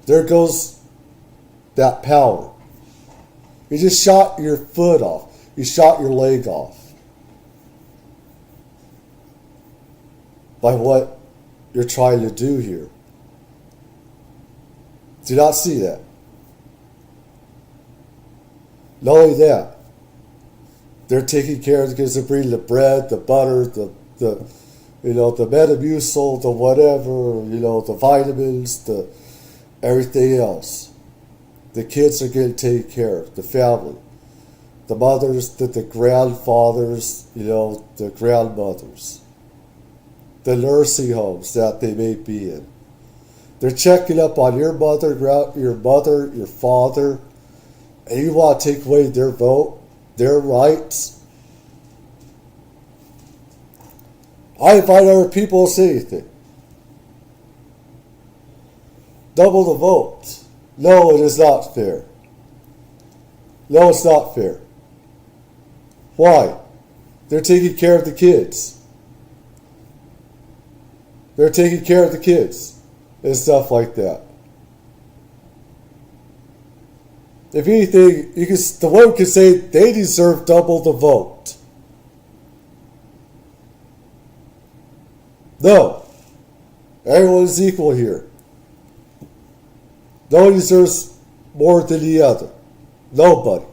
There goes that power. You just shot your foot off. You shot your leg off. By what you're trying to do here. Do not see that. Not only that, they're taking care of because they're bringing the bread, the butter, the Metamucil, the whatever, the vitamins, the everything else. The kids are getting taken care of, the family. The mothers, the grandfathers, the grandmothers. The nursing homes that they may be in. They're checking up on your mother, your father, and you want to take away their vote, their rights. I invite other people to say anything. Double the vote. No, it is not fair. No, it's not fair. Why? They're taking care of the kids. They're taking care of the kids and stuff like that. If anything, the woman can say they deserve double the vote. No. Everyone is equal here. No one deserves more than the other. Nobody.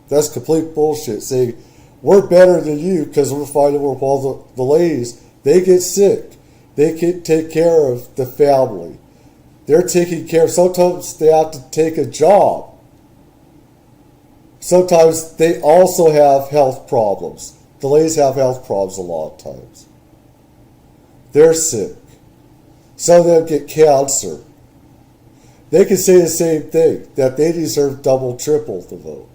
That's complete bullshit. Saying we're better than you because we're fighting with all the ladies. They get sick. They can take care of the family. They're taking care. Sometimes they have to take a job. Sometimes they also have health problems. The ladies have health problems a lot of times. They're sick. Some of them get cancer. They can say the same thing, that they deserve double, triple the vote.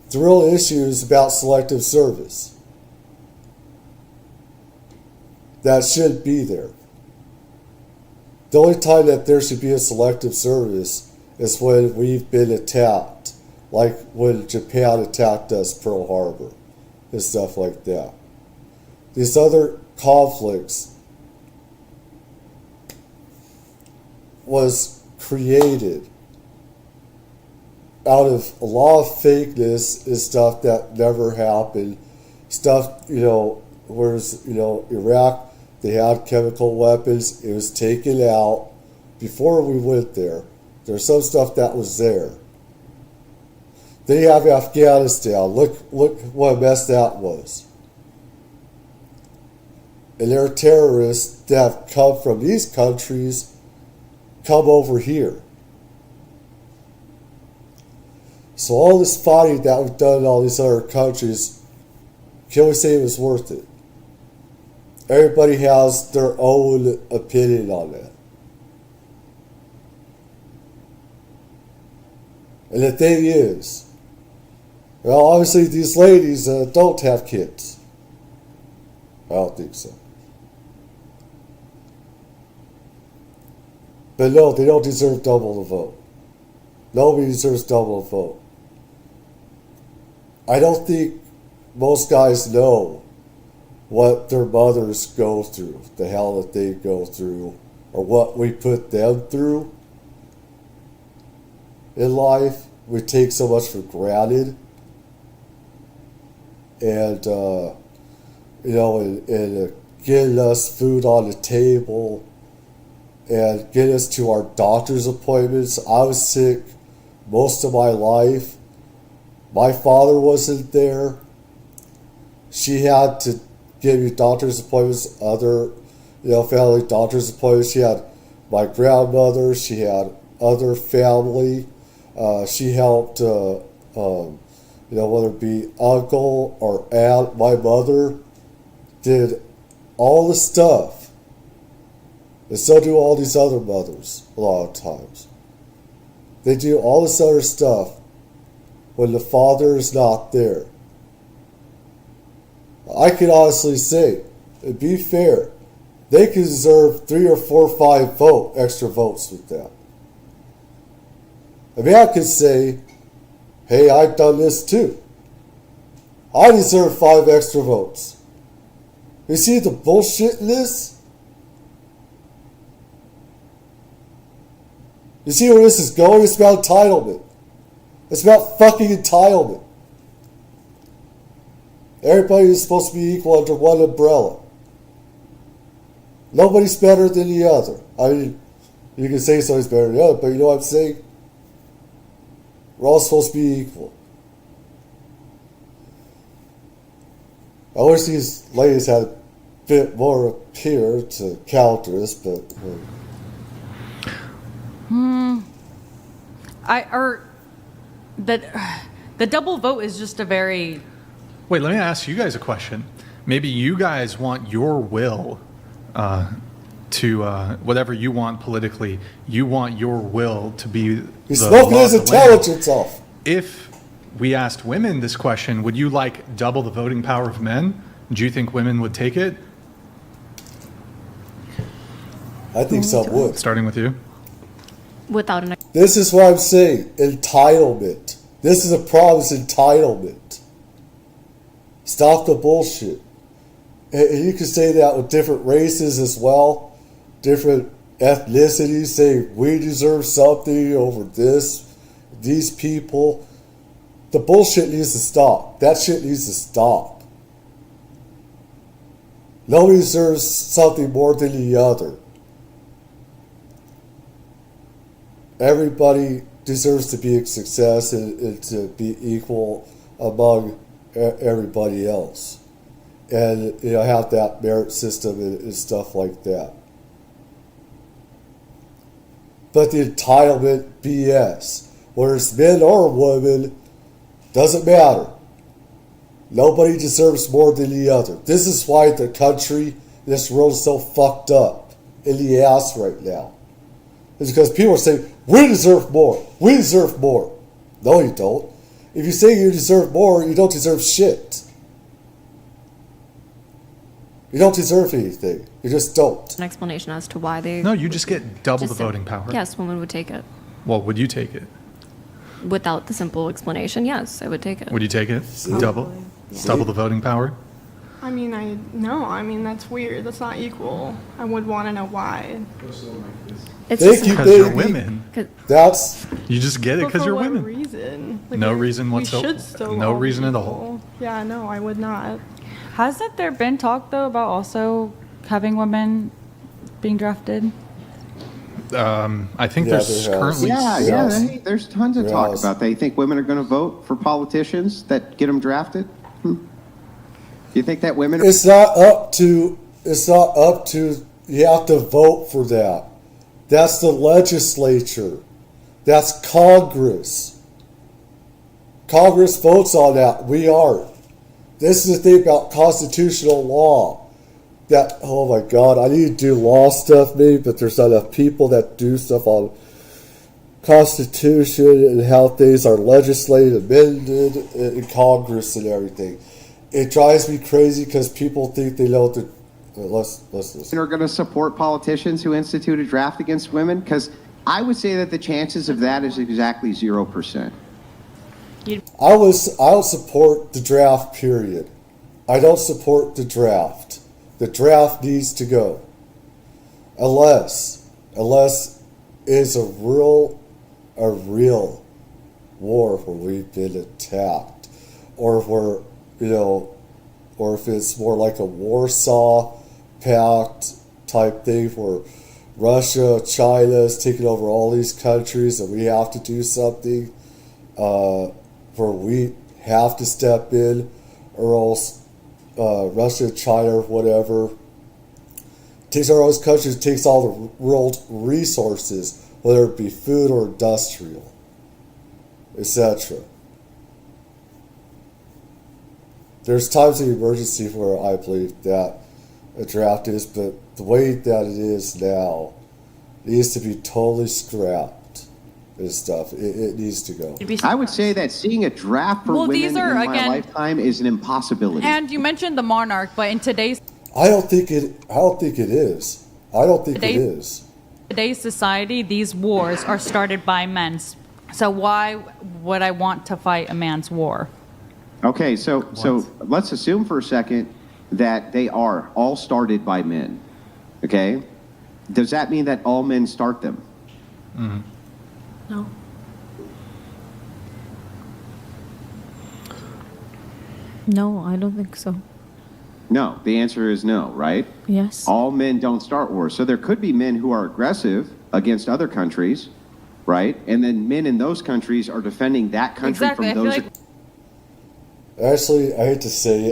The real issue is about selective service. That should be there. The only time that there should be a selective service is when we've been attacked, like when Japan attacked us, Pearl Harbor, and stuff like that. These other conflicts was created out of a lot of fakeness and stuff that never happened. Stuff, whereas, Iraq, they had chemical weapons. It was taken out before we went there. There's some stuff that was there. Then you have Afghanistan. Look what a mess that was. And there are terrorists that have come from these countries, come over here. So all this fighting that we've done in all these other countries, can we say it was worth it? Everybody has their own opinion on that. And the thing is, well, obviously these ladies don't have kids. I don't think so. But no, they don't deserve double the vote. Nobody deserves double the vote. I don't think most guys know what their mothers go through, the hell that they go through, or what we put them through in life. We take so much for granted. And, and getting us food on the table and getting us to our doctor's appointments. I was sick most of my life. My father wasn't there. She had to give me doctor's appointments, other, family doctor's appointments. She had my grandmother. She had other family. She helped, whether it be uncle or aunt, my mother did all the stuff. And so do all these other mothers a lot of times. They do all this other stuff when the father is not there. I can honestly say, and be fair, they could deserve 3 or 4 or 5 extra votes with that. I mean, I could say, hey, I've done this too. I deserve 5 extra votes. You see the bullshit in this? You see where this is going? It's about entitlement. It's about fucking entitlement. Everybody is supposed to be equal under one umbrella. Nobody's better than the other. I mean, you can say somebody's better than the other, but you know what I'm saying? We're all supposed to be equal. I wish these ladies had a bit more up here to counter this, but... The double vote is just a very... Wait, let me ask you guys a question. Maybe you guys want your will to whatever you want politically. You want your will to be. He's smoking his intelligence off. If we asked women this question, would you like double the voting power of men? Do you think women would take it? I think some would. Starting with you. Without an This is what I'm saying. Entitlement. This is a problem. It's entitlement. Stop the bullshit. And you can say that with different races as well. Different ethnicities. Say, we deserve something over these people. The bullshit needs to stop. That shit needs to stop. Nobody deserves something more than the other. Everybody deserves to be a success and to be equal among everybody else. And, have that merit system and stuff like that. But the entitlement BS, whether it's men or women, doesn't matter. Nobody deserves more than the other. This is why the country, this world is so fucked up in the ass right now. It's because people are saying, we deserve more. We deserve more. No, you don't. If you say you deserve more, you don't deserve shit. You don't deserve anything. You just don't. An explanation as to why they. No, you just get double the just voting power. Yes, women would take it. Well, would you take it? Without the simple explanation, yes, I would take it. Would you take it? Double? Double the voting power? I mean, that's weird. That's not equal. I would want to know why. It's Thank just you, Because you're baby. women. That's You just get it But because for you're what women. reason? No we- reason we whatsoever. should still No all be reason at all. equal. Yeah, no, I would not. Hasn't there been talk, though, about also having women being drafted? I think Yeah, there's there has. currently. Yeah, there's tons of talk Yes. about that. You think women are going to vote for politicians that get them drafted? Do you think that women are... It's not up to, you have to vote for that. That's the legislature. That's Congress. Congress votes on that. We aren't. This is the thing about constitutional law. That, oh my God, I need to do law stuff maybe, but there's not enough people that do stuff on Constitution and how things are legislated, amended in Congress and everything. It drives me crazy because people think they know what to... Let's listen. are going to support politicians who institute a draft against women? Because I would say that the chances of that is exactly 0%. I don't support the draft, period. I don't support the draft. The draft needs to go. Unless it's a real war where we've been attacked. Or if or if it's more like a Warsaw Pact type thing where Russia, China is taking over all these countries and we have to do something where we have to step in or else Russia, China, whatever, takes over all those countries, takes all the world's resources, whether it be food or industrial, etc. There's times of emergency where I believe that a draft is, but the way that it is now needs to be totally scrapped and stuff. It needs to go. I would say that seeing a draft for Well, women these are, in my again- lifetime is an impossibility. And you mentioned the monarch, but in today's I don't think it is. I don't think it They- is. today's society, these wars are started by men. So why would I want to fight a man's war? Okay, so let's assume for a second that they are all started by men. Okay? Does that mean that all men start them? No. No, I don't think so. No, the answer is no, right? Yes. All men don't start wars. So there could be men who are aggressive against other countries, right? And then men in those countries are defending that country Exactly. I from feel those. like Actually, I hate to say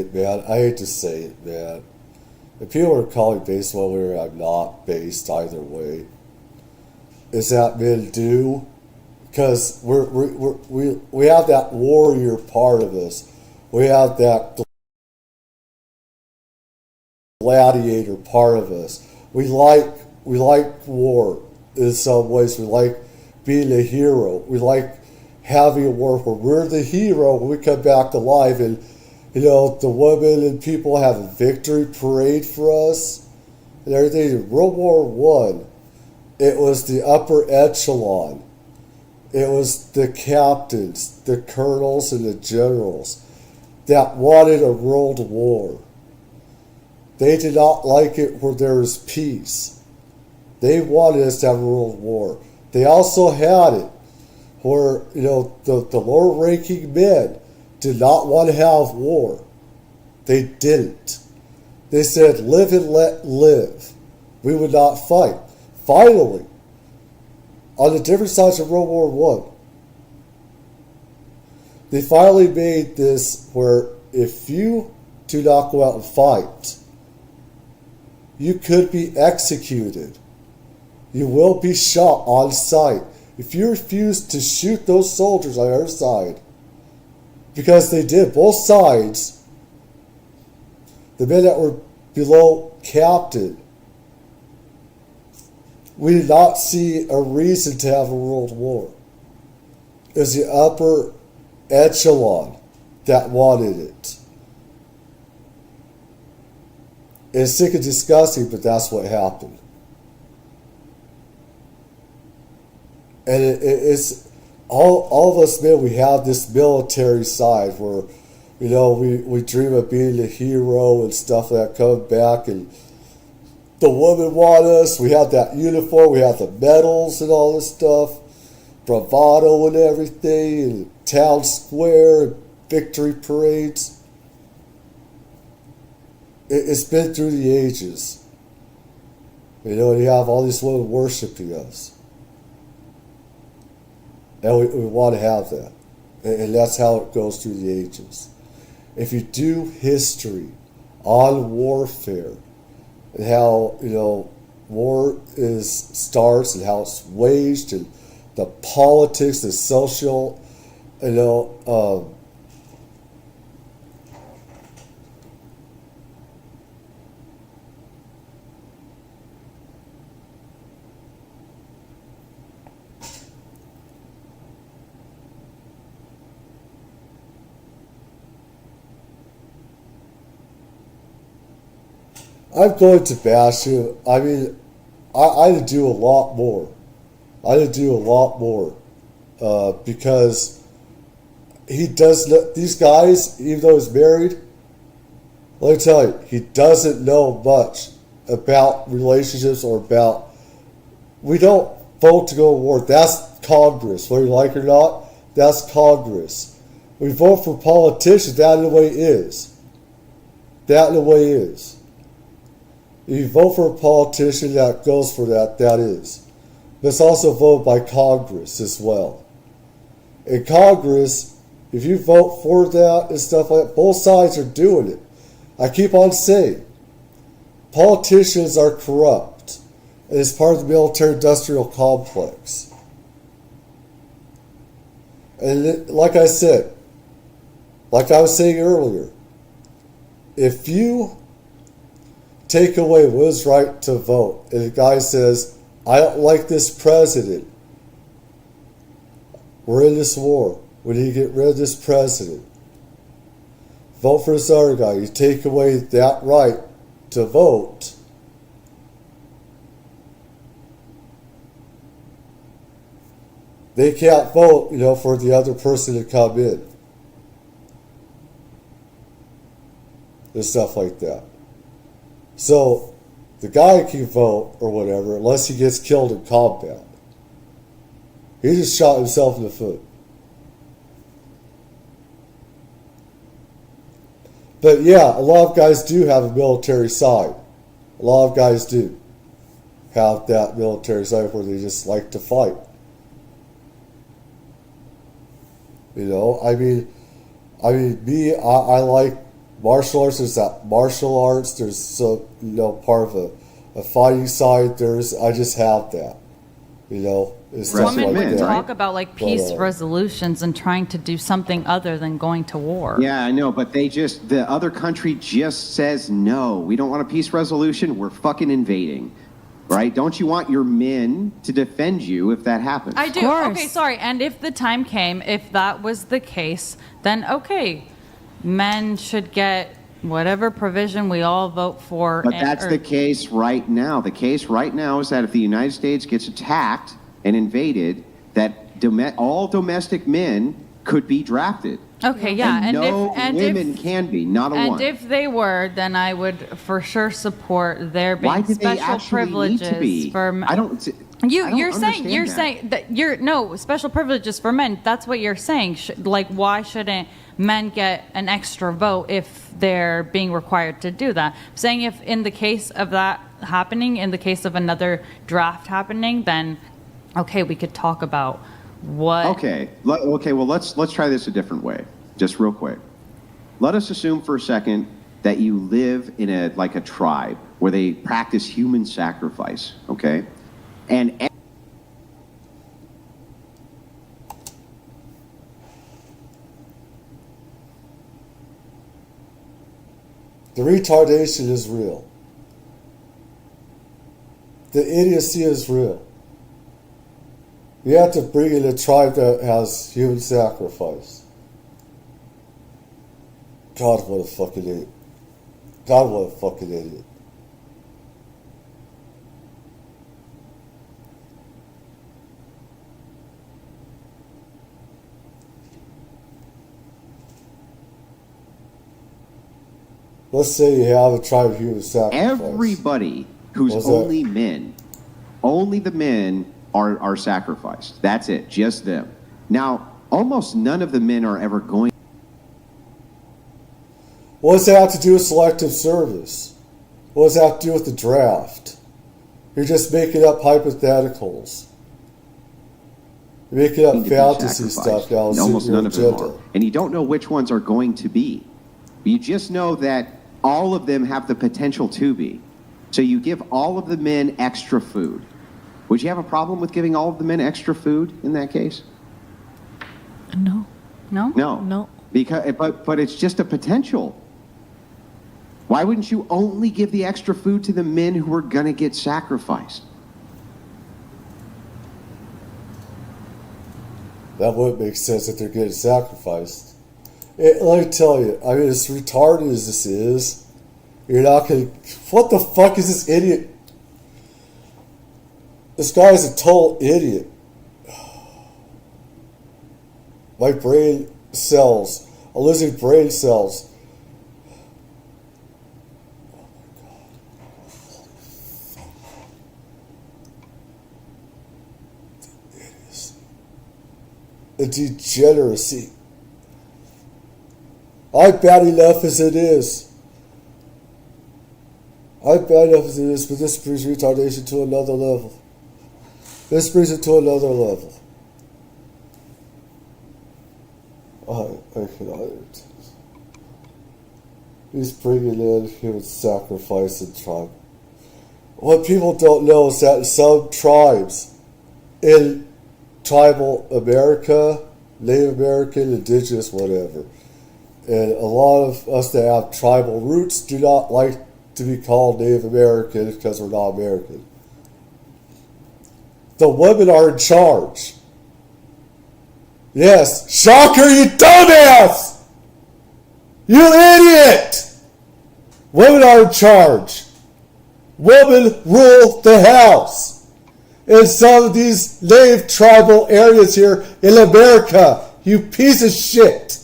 it, man. If people are calling based one way, I'm not based either way. Is that men do? Because we have that warrior part of us. We have that gladiator part of us. We like war in some ways. We like being a hero. We like having a war where we're the hero when we come back alive, and the women and people have a victory parade for us and everything. In World War One, it was the upper echelon. It was the captains, the colonels, and the generals that wanted a world war. They did not like it where there was peace. They wanted us to have a world war. They also had it where, the lower ranking men did not want to have war. They didn't. They said, live and let live. We would not fight. Finally, on the different sides of World War One, they finally made this where if you do not go out and fight, you could be executed. You will be shot on sight if you refuse to shoot those soldiers on our side. Because they did, both sides. The men that were below captain, we did not see a reason to have a world war. It was the upper echelon that wanted it. It's sick and disgusting, but that's what happened. And it's all of us men, we have this military side where, we dream of being a hero and stuff like that, coming back, and the women want us. We have that uniform, we have the medals and all this stuff, bravado and everything, and town square, and victory parades. It's been through the ages. And you have all these women worshiping us. And we want to have that. And that's how it goes through the ages. If you do history on warfare and how, war starts and how it's waged and the politics, the social, I'm going to bash you. I mean, I'd do a lot more. I'd do a lot more because he does. These guys, even though he's married, let me tell you, he doesn't know much about relationships or about. We don't vote to go to war. That's Congress, whether you like it or not. That's Congress. We vote for politicians. That in a way is. That in a way is. If you vote for a politician that goes for that, that is. But it's also voted by Congress as well. In Congress, if you vote for that and stuff like that, both sides are doing it. I keep on saying, politicians are corrupt. And it's part of the military-industrial complex. And like I said, like I was saying earlier, if you take away one's right to vote, and the guy says, I don't like this president, we're in this war, we need to get rid of this president, vote for this other guy, you take away that right to vote, they can't vote, for the other person to come in. And stuff like that. So, the guy can vote or whatever, unless he gets killed in combat. He just shot himself in the foot. But yeah, a lot of guys do have a military side. A lot of guys do have that military side where they just like to fight. I like martial arts. There's that martial arts. There's part of a fighting side. I just have that. It's Right. just Women like would that. talk about like peace But, resolutions and trying to do something other than going to war. Yeah, I know, but the other country just says no. We don't want a peace resolution. We're fucking invading. Right? Don't you want your men to defend you if that happens? I do. course. Okay, sorry. And if the time came, if that was the case, then okay, men should get whatever provision we all vote for. But that's the case right now. The case right now is that if the United States gets attacked and invaded, that all domestic men could be drafted. Okay, yeah. And no if women can be, not a and one. if they were, then I would for sure support there being Why do they special actually privileges need to be? for. I don't You're understand saying that no special privileges for men. That's what you're saying. Like, why shouldn't men get an extra vote if they're being required to do that? I'm saying if in the case of that happening, in the case of another draft happening, then okay, we could talk about what. Okay. Well, let's try this a different way, just real quick. Let us assume for a second that you live in a tribe where they practice human sacrifice. Okay, and the retardation is real. The idiocy is real. You have to bring in a tribe that has human sacrifice. God, what a fucking idiot. God, what a fucking idiot. Let's say you have a tribe of human sacrifice. everybody who's What's that? only men, only the men are sacrificed. That's it, just them. Now, almost none of the men are ever going. What does that have to do with selective service? What does that have to do with the draft? You're just making up hypotheticals. You're making up to be fantasy sacrificed. stuff now. And to almost suit your none of them agenda. are. And you don't know which ones are going to be. You just know that all of them have the potential to be. So you give all of the men extra food. Would you have a problem with giving all of the men extra food in that case? No. No? No. No. But it's just a potential. Why wouldn't you only give the extra food to the men who are going to get sacrificed? That wouldn't make sense if they're getting sacrificed. Let me tell you, I mean, as retarded as this is, you're not going to... What the fuck is this idiot? This guy is a total idiot. My brain cells. I'm losing brain cells. The degeneracy. I'm bad enough as it is. I'm bad enough as it is, but this brings retardation to another level. This brings it to another level. I cannot. He's bringing in human sacrifice and tribe. What people don't know is that some tribes in tribal America, Native American, indigenous, whatever, And a lot of us that have tribal roots do not like to be called Native American because we're not American. The women are in charge. Yes, shocker, you dumbass! You idiot! Women are in charge. Women rule the house. In some of these native tribal areas here in America, you piece of shit.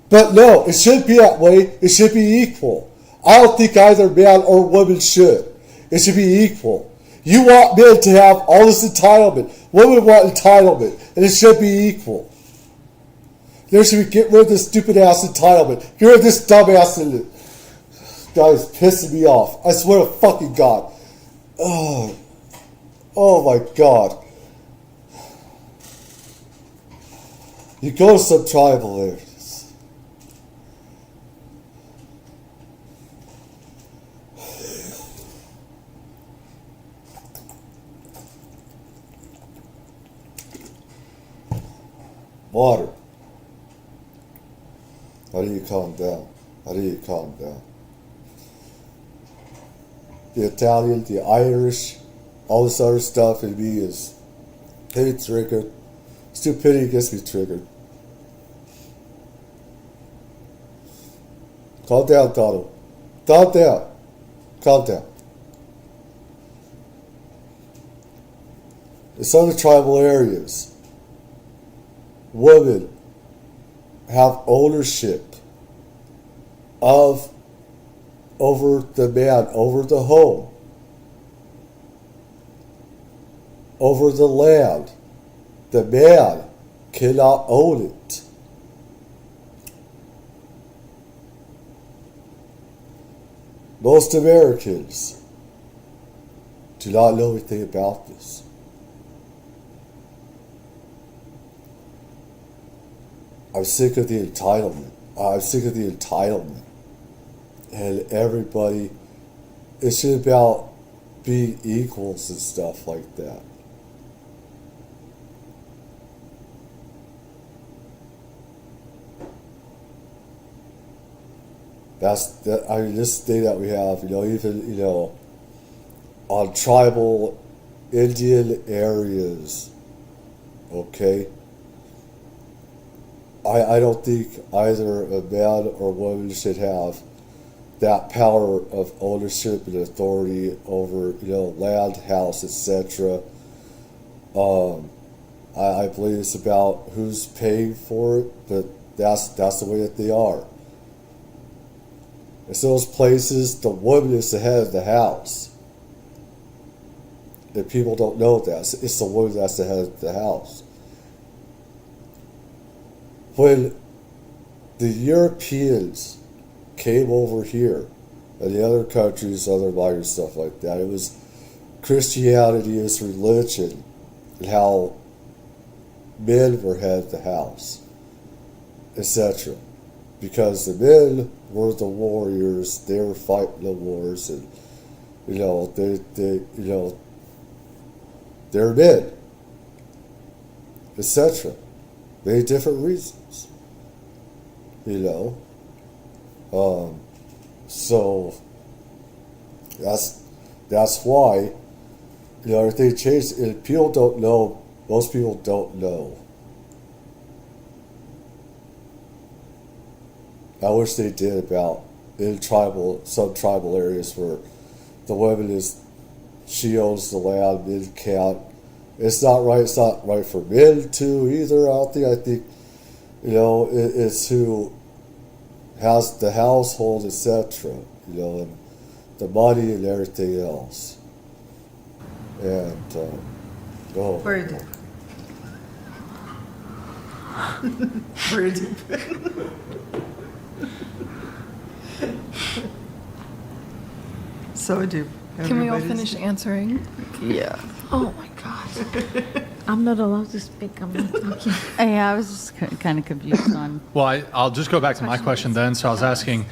But no, it shouldn't be that way. It should be equal. I don't think either man or woman should. It should be equal. You want men to have all this entitlement. Women want entitlement. And it should be equal. There should be, get rid of this stupid ass entitlement. Get rid of this dumb ass. This guy is pissing me off. I swear to fucking God. Oh my God. You go to some tribal areas. Water. How do you calm down? How do you calm down? The Italian, the Irish, all this other stuff in me is getting triggered. Stupidity gets me triggered. Calm down, Donald. Calm down. Calm down. In some of the tribal areas, women have ownership over the man, over the home, over the land. The man cannot own it. Most Americans do not know anything about this. I'm sick of the entitlement. I'm sick of the entitlement. And everybody, it's just about being equals and stuff like that. This thing that we have, even, on tribal Indian areas, okay? I don't think either a man or woman should have that power of ownership and authority over, land, house, etc. I believe it's about who's paying for it, but that's the way that they are. In those places, the woman is the head of the house. And people don't know that. It's the woman that's the head of the house. When the Europeans came over here, and the other countries, other migrants, stuff like that, it was Christianity as religion, and how men were head of the house, etc. Because the men were the warriors, they were fighting the wars, and they're men, etc. Many different reasons, so that's why everything changed. And people don't know. Most people don't know. I wish they did about in some tribal areas where the woman she owns the land, men can't. It's not right. It's not right for men to either. I think, it's who has the household, etc. And the money and everything else. And go. Very deep. Very deep. So deep. Can we all Everybody's- finish answering? Yeah. Oh my God. I'm not allowed to speak. I'm not talking. Yeah, I was just kind of confused on. Well, I'll just go back to my question then. So I was asking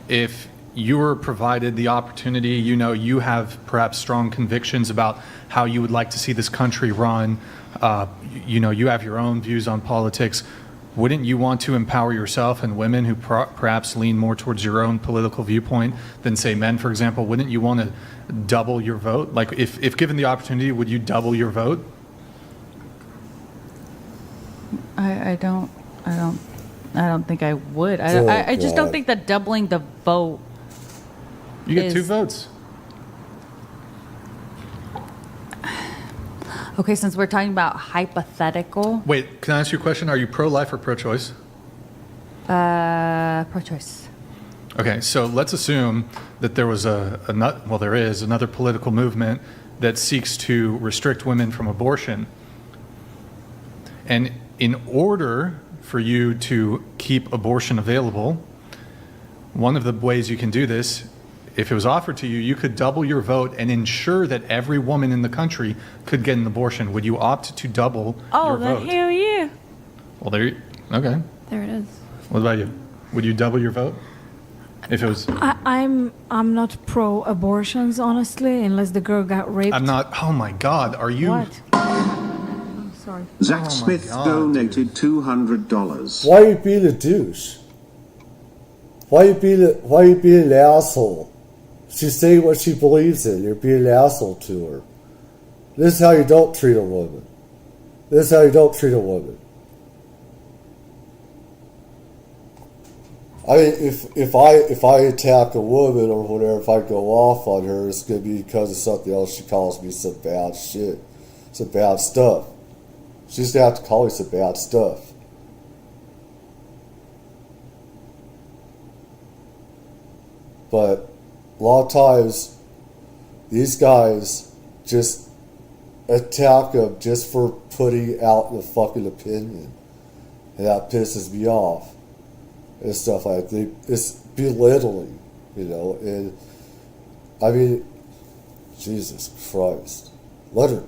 if you were provided the opportunity, you have perhaps strong convictions about how you would like to see this country run. You have your own views on politics. wouldn't you want to empower yourself and women who perhaps lean more towards your own political viewpoint than, say, men, for example? Wouldn't you want to double your vote? Like, if given the opportunity, would you double your vote? I don't think I would. I just don't think that doubling the vote. You get 2 votes. Okay, since we're talking about hypothetical. Wait, can I ask you a question? Are you pro-life or pro-choice? Pro-choice. Okay, so let's assume that there was there is another political movement that seeks to restrict women from abortion. And in order for you to keep abortion available, one of the ways you can do this, if it was offered to you, you could double your vote and ensure that every woman in the country could get an abortion. Would you opt to double your vote? Oh, hell yeah. Well, okay. There it is. What about you? Would you double your vote? If it was... I'm not pro abortions, honestly, unless the girl got raped. I'm not... Oh, my God. Are you... What? I'm sorry. Zach Smith donated $200. Why are you being a douche? Why are you being an asshole? She's saying what she believes in. You're being an asshole to her. This is how you don't treat a woman. This is how you don't treat a woman. I mean, if I attack a woman or whatever, if I go off on her, it's going to be because of something else. She calls me some bad shit, some bad stuff. She's going to have to call me some bad stuff. But a lot of times, these guys just attack them just for putting out the fucking opinion. And that pisses me off. And stuff like that. It's belittling, and I mean, Jesus Christ. Let her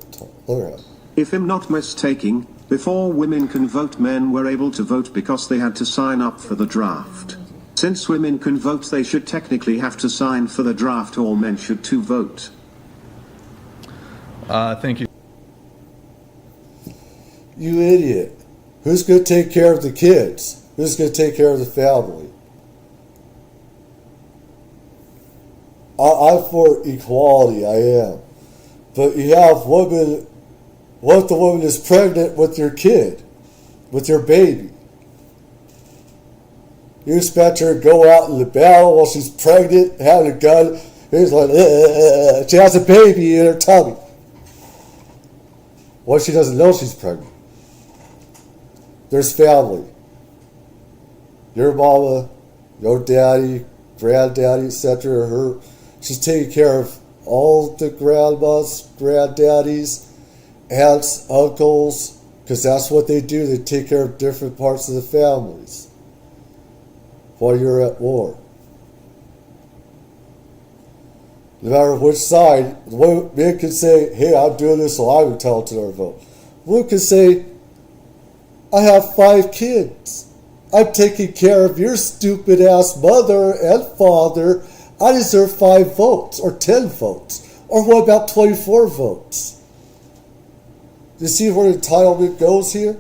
have. If I'm not mistaken, before women can vote, men were able to vote because they had to sign up for the draft. Since women can vote, they should technically have to sign for the draft. All men should too vote. Thank you. You idiot. Who's going to take care of the kids? Who's going to take care of the family? I'm for equality, I am. But you have women, what if the woman is pregnant with your kid, with your baby? You expect her to go out in the battle while she's pregnant, having a gun. He's like, she has a baby in her tummy. What if she doesn't know she's pregnant? There's family. Your mama, your daddy, granddaddy, etc. She's taking care of all the grandmas, granddaddies, aunts, uncles, because that's what they do. They take care of different parts of the families while you're at war. No matter which side, men can say, hey, I'm doing this so I'm entitled to our vote. Women can say, I have 5 kids. I'm taking care of your stupid ass mother and father. I deserve 5 votes or 10 votes. Or what about 24 votes? You see where entitlement goes here?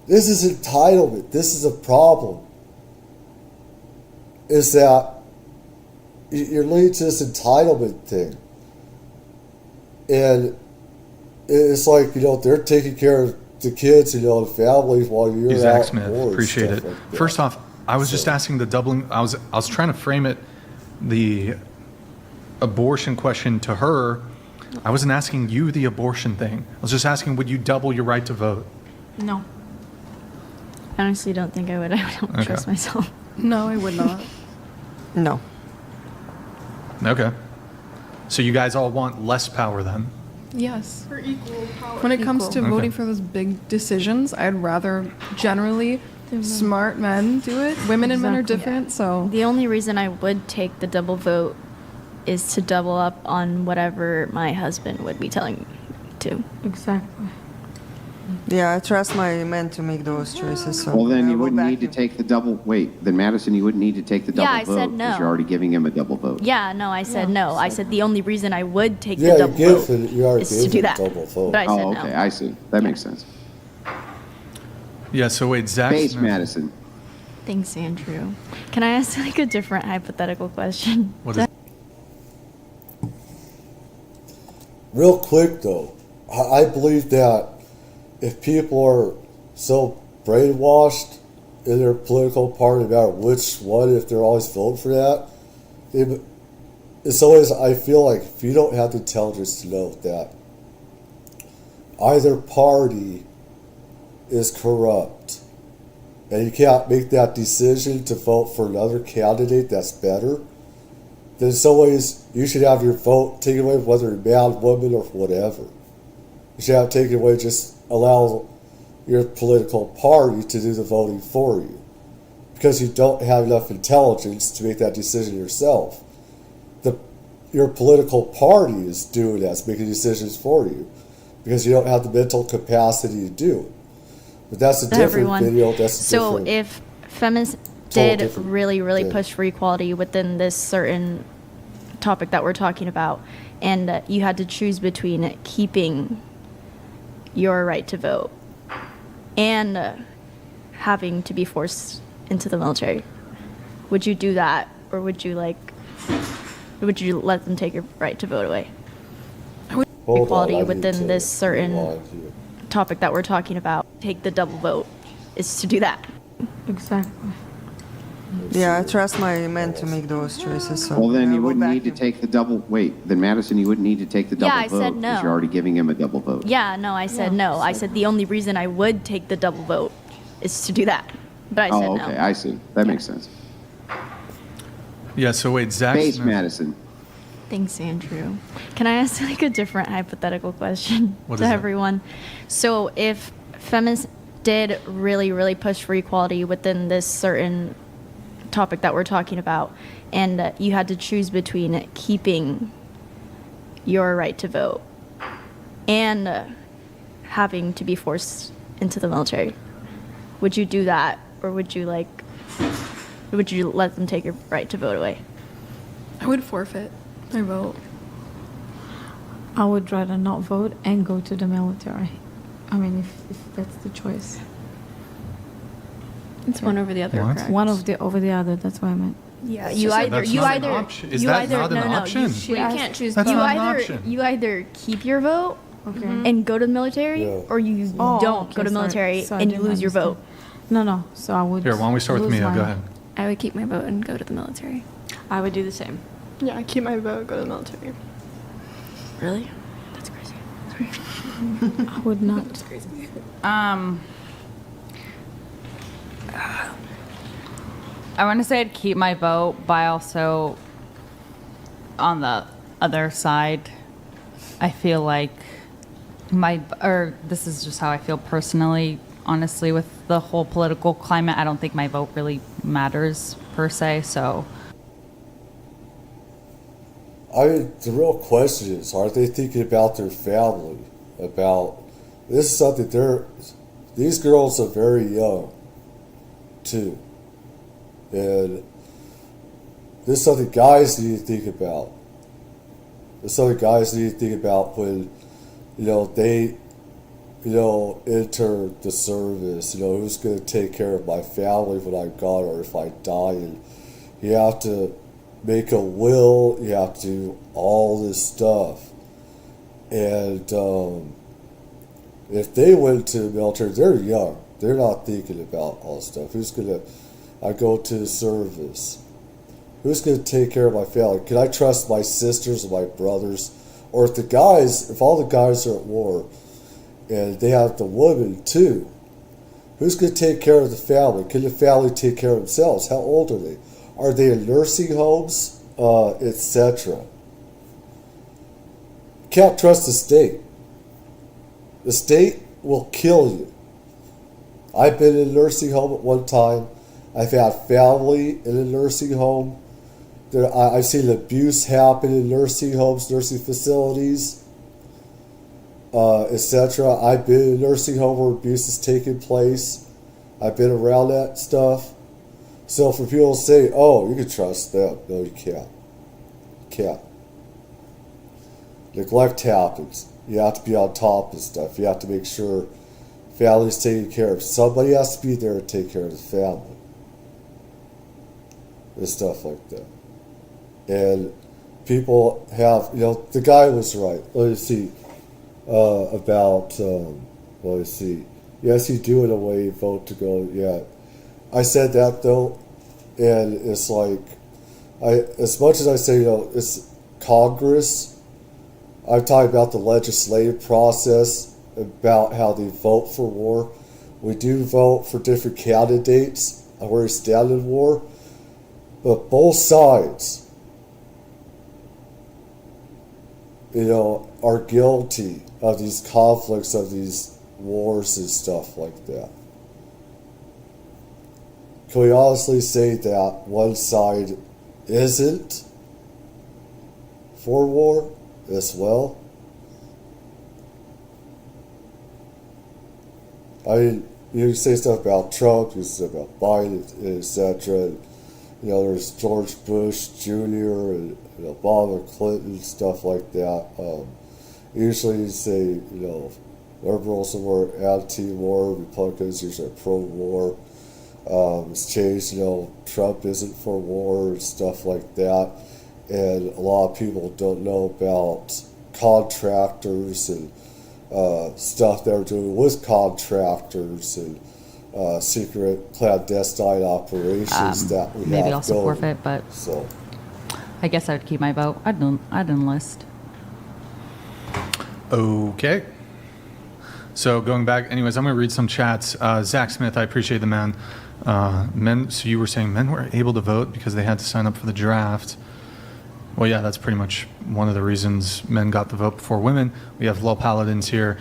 This is entitlement. This is a problem. Is that you're leading to this entitlement thing. And it's like, they're taking care of the kids, the families while you're Zach out Smith, war and appreciate stuff it. like that. First off, I was just asking the doubling. I was trying to frame it, the abortion question to her. I wasn't asking you the abortion thing. I was just asking, would you double your right to vote? No. I honestly don't think I would. I don't Okay. trust myself. No, I would not. No. Okay. So you guys all want less power then? Yes. For equal power. When it comes to Okay. voting for those big decisions, I'd rather generally smart men do it. Women and men are Exactly. different, so The only reason I would take the double vote is to double up on whatever my husband would be telling me to. Exactly. Yeah, I trust my men to make those choices. So Well, then I'll you go wouldn't back need to and- take the double. Wait, then Madison, you wouldn't need to take the double Yeah, I vote said no. you're already giving him a double vote. Yeah, no, I said no. I said the only reason I would take Yeah, the double vote you already is to gave do him that. double vote. But I said Oh, no. okay, I see. That makes sense. Yeah, so wait, Zach Space Smith. Madison. Thanks, Andrew. Can I ask like a different hypothetical question? What is Real quick though, I believe that if people are so brainwashed in their political party about which one, if they're always voting for that, it's always, I feel like if you don't have the intelligence to know that either party is corrupt and you can't make that decision to vote for another candidate that's better, then in some ways you should have your vote taken away, whether you're man, woman, or whatever. You should have it taken away, just allow your political party to do the voting for you. Because you don't have enough intelligence to make that decision yourself. Your political party is doing that, it's making decisions for you. Because you don't have the mental capacity to do it. But that's a different Everyone. video. That's a So different, if feminists Total did different really thing. push for equality within this certain topic that we're talking about, and you had to choose between keeping your right to vote and having to be forced into the military, would you do that, or would you let them take your right to vote away? Hold on, Equality I need within to this certain rewind here. topic that we're talking about, take the double vote, is to do that. Exactly. Yeah, I trust my men to make those choices. So Well, then I'll you go wouldn't back need to take the double. Wait, then Madison, you wouldn't need to take the double Yeah, I vote said no. you're already giving him a double vote. Yeah, no, I said no. I said the only reason I would take the double vote is to do that. But I said Oh, no. okay, I see. That makes sense. Yeah, so wait, Zach Space Smith. Madison. Thanks, Andrew. Can I ask like a different hypothetical question What to is that? everyone? So if feminists did really push for equality within this certain topic that we're talking about, and you had to choose between keeping your right to vote and having to be forced into the military, would you do that, or would you let them take your right to vote away? I would forfeit my vote. I would rather not vote and go to the military. I mean, if that's the choice. It's one over the other, What? correct? One of the over the other. That's what I meant. Yeah, It's you just either That's you not an either option. Is you that either not an no, no, option? You Well, you asked- can't choose That's both. not an either option. you either keep your vote Okay. and go to the military, Yeah. or you Oh, don't okay, go to sorry. military So I and you didn't lose your vote. understand. No. So I would. Here, why don't we start with lose Mia? my- Go ahead. I would keep my vote and go to the military. I would do the same. Yeah, keep my vote, go to the military. Really? That's crazy. I would not. I want to say I'd keep my vote, but I also, on the other side, I feel like this is just how I feel personally, honestly, with the whole political climate. I don't think my vote really matters per se, so. I mean, the real question is, are they thinking about their family? This is something these girls are very young, too. And this is something guys need to think about. This is something guys need to think about when, they, enter the service. Who's going to take care of my family when I'm gone, or if I die? And you have to make a will, you have to do all this stuff. And if they went to the military, they're young. They're not thinking about all this stuff. I go to the service. Who's going to take care of my family? Can I trust my sisters and my brothers? Or if all the guys are at war and they have the women too, who's going to take care of the family? Can the family take care of themselves? How old are they? Are they in nursing homes, etc.? Can't trust the state. The state will kill you. I've been in a nursing home at one time. I've had family in a nursing home. I've seen abuse happen in nursing homes, nursing facilities, etc. I've been in a nursing home where abuse has taken place. I've been around that stuff. So for people to say, oh, you can trust them. No, you can't. You can't. Neglect happens. You have to be on top of stuff. You have to make sure family's taken care of. Somebody has to be there to take care of the family. And stuff like that. And people have, the guy was right. Let me see. Let me see. Yes, you do in a way vote to go, yeah. I said that though, and it's like, as much as I say, it's Congress, I'm talking about the legislative process, about how they vote for war. We do vote for different candidates on where we stand in war, but both sides, are guilty of these conflicts, of these wars and stuff like that. Can we honestly say that one side isn't for war as well? I mean, you say stuff about Trump, you say about Biden, etc. There's George Bush Jr. and Obama, Clinton, stuff like that. Usually you say, liberals are anti-war, Republicans usually are pro-war. It's changed, Trump isn't for war and stuff like that. And a lot of people don't know about contractors and stuff they're doing with contractors and secret clandestine operations that we maybe have also going. forfeit, but So, I guess I would keep my vote. I'd enlist. Okay. So going back, anyways, I'm going to read some chats. Zach Smith, I appreciate the man. So you were saying men were able to vote because they had to sign up for the draft. Well, yeah, that's pretty much one of the reasons men got the vote before women. We have low paladins here.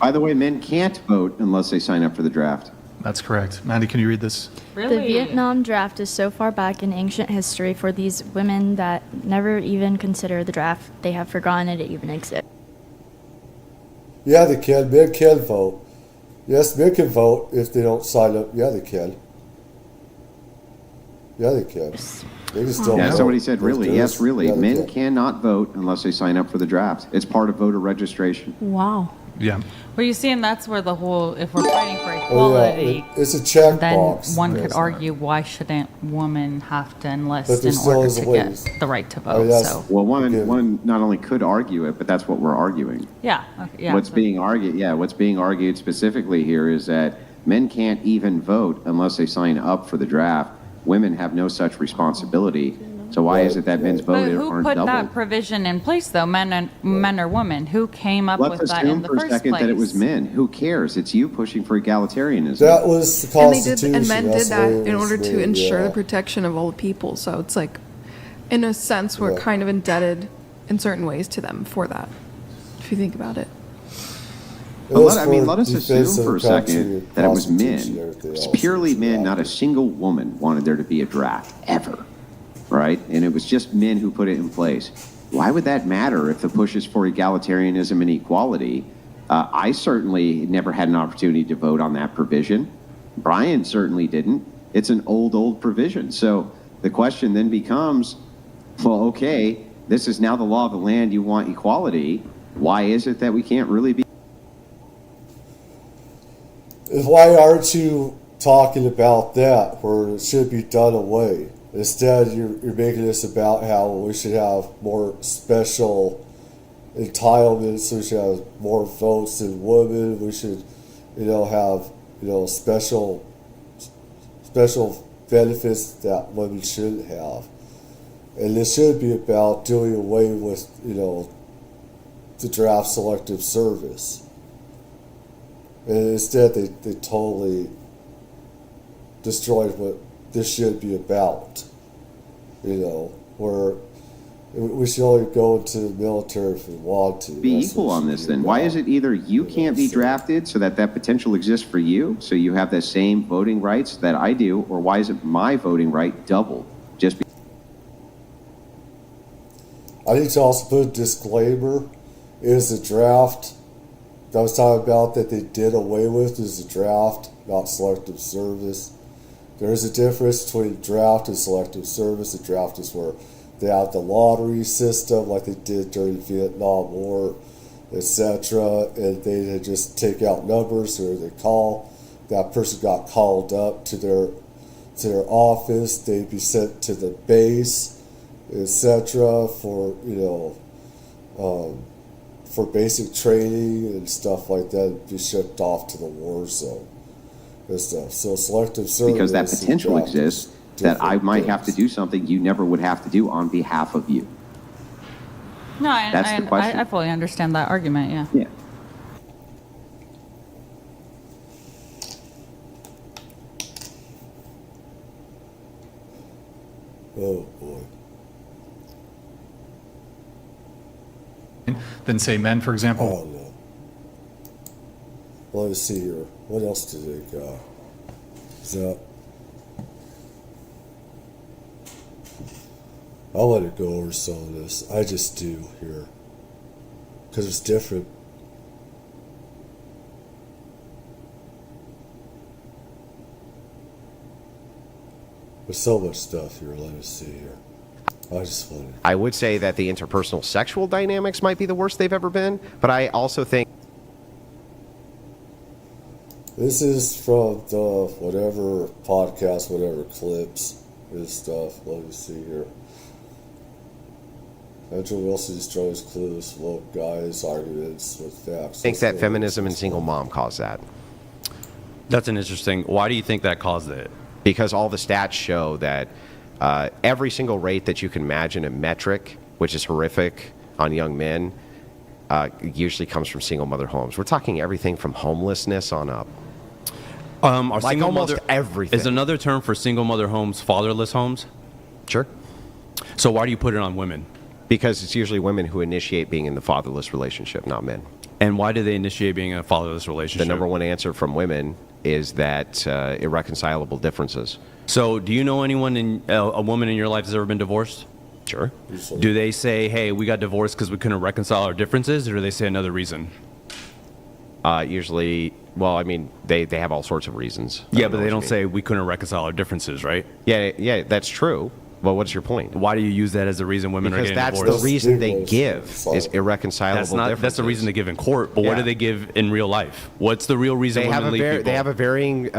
By the way, men can't vote unless they sign up for the draft. That's correct. Maddie, can you read this? Really? The Vietnam draft is so far back in ancient history for these women that never even consider the draft. They have forgotten it even exists. yeah, they can. Men can vote. Yes, men can vote if they don't sign up. Yeah, they can. Yeah, they can. They just don't Yeah, vote. somebody said, There- really? there Yes, is- really. yeah, they Men can. cannot vote unless they sign up for the draft. It's part of voter registration. Wow. Yeah. Well, you see, and that's where the whole, if we're fighting for Oh, yeah, equality, it's a then checkbox. one could Yes. argue, why shouldn't women have to But enlist there in still order is to ways. get the right to I mean, vote? that's- So, Well, Okay. one not only could argue it, but that's what we're arguing. yeah. Okay, yeah. What's so- being argued specifically here is that men can't even vote unless they sign up for the draft. Women have no such responsibility. So why is it that men's But vote who aren't put doubled? that provision in place, though? Men or women? Who came up Let's with that in assume the for a first second place? that it was men. Who cares? It's you pushing for egalitarianism. That was the And they Constitution. did, and men That's did the way that it in was order to made, ensure yeah. the protection of all the people. So it's like, in a sense, we're Yeah. kind of indebted in certain ways to them for that, if you think about it. It was Let for us defense assume of for a the country, second that it was Constitution, men. everything It's else. purely men, not a single woman wanted there to be a draft, ever. Right? And it was just men who put it in place. Why would that matter if the push is for egalitarianism and equality? I certainly never had an opportunity to vote on that provision. Brian certainly didn't. It's an old provision. So the question then becomes, well, okay, this is now the law of the land. You want equality. Why is it that we can't really be? Why aren't you talking about that, where it should be done away? Instead, you're making this about how we should have more special entitlements. We should have more votes than women. We should, have special benefits that women shouldn't have. And this should be about doing away with the draft selective service. And instead, they totally destroyed what this should be about. Where we should only go into the military if we want to. Be That's equal what it on should this be then? Why about. is it either you can't be drafted so that potential exists for you, so you have the same voting rights that I do, or why is it my voting right doubled? Just because I need to also put a disclaimer, is the draft that I was talking about that they did away with is the draft, not selective service. There is a difference between draft and selective service. The draft is where they have the lottery system like they did during the Vietnam War. etc. And they just take out numbers, or they call. That person got called up to their office. They'd be sent to the base, etc. For for basic training and stuff like that. Be shipped off to the war zone and stuff. So selective service, because that potential exists that I might have to do something you never would have to do on behalf of you. No, That's the question. I fully understand that argument. Yeah. Yeah. Oh boy. Than say men, for example. Oh no. Well, let's see here. What else do they got? Is that? I'll let it go over some of this. I just do here. Because it's different. There's so much stuff here. Let us see here. I just wanted. I would say that the interpersonal sexual dynamics might be the worst they've ever been, but I also think This is from the whatever podcast, whatever clips and stuff. Let me see here. Andrew Wilson destroys clues, woke guys, arguments with facts. think that feminism and single mom caused that. That's an interesting. Why do you think that caused it? Because all the stats show that every single rate that you can imagine, a metric, which is horrific on young men, usually comes from single mother homes. We're talking everything from homelessness on up. Are Like single almost mother everything. Is another term for single mother homes fatherless homes? Sure. So why do you put it on women? Because it's usually women who initiate being in the fatherless relationship, not men. And why do they initiate being in a fatherless relationship? The number one answer from women is that irreconcilable differences. So do you know anyone a woman in your life that's ever been divorced? Sure. Do they say, hey, we got divorced because we couldn't reconcile our differences, or do they say another reason? Usually, well, I mean, they have all sorts of reasons. Yeah, but they don't say we couldn't reconcile our differences, right? Yeah, that's true. Well, what's your point? Why do you use that as the reason women Because are getting that's divorced? the reason they give is irreconcilable differences. That's the reason they give in court, but what do they give in real life? What's the real reason women leave people? They have a varying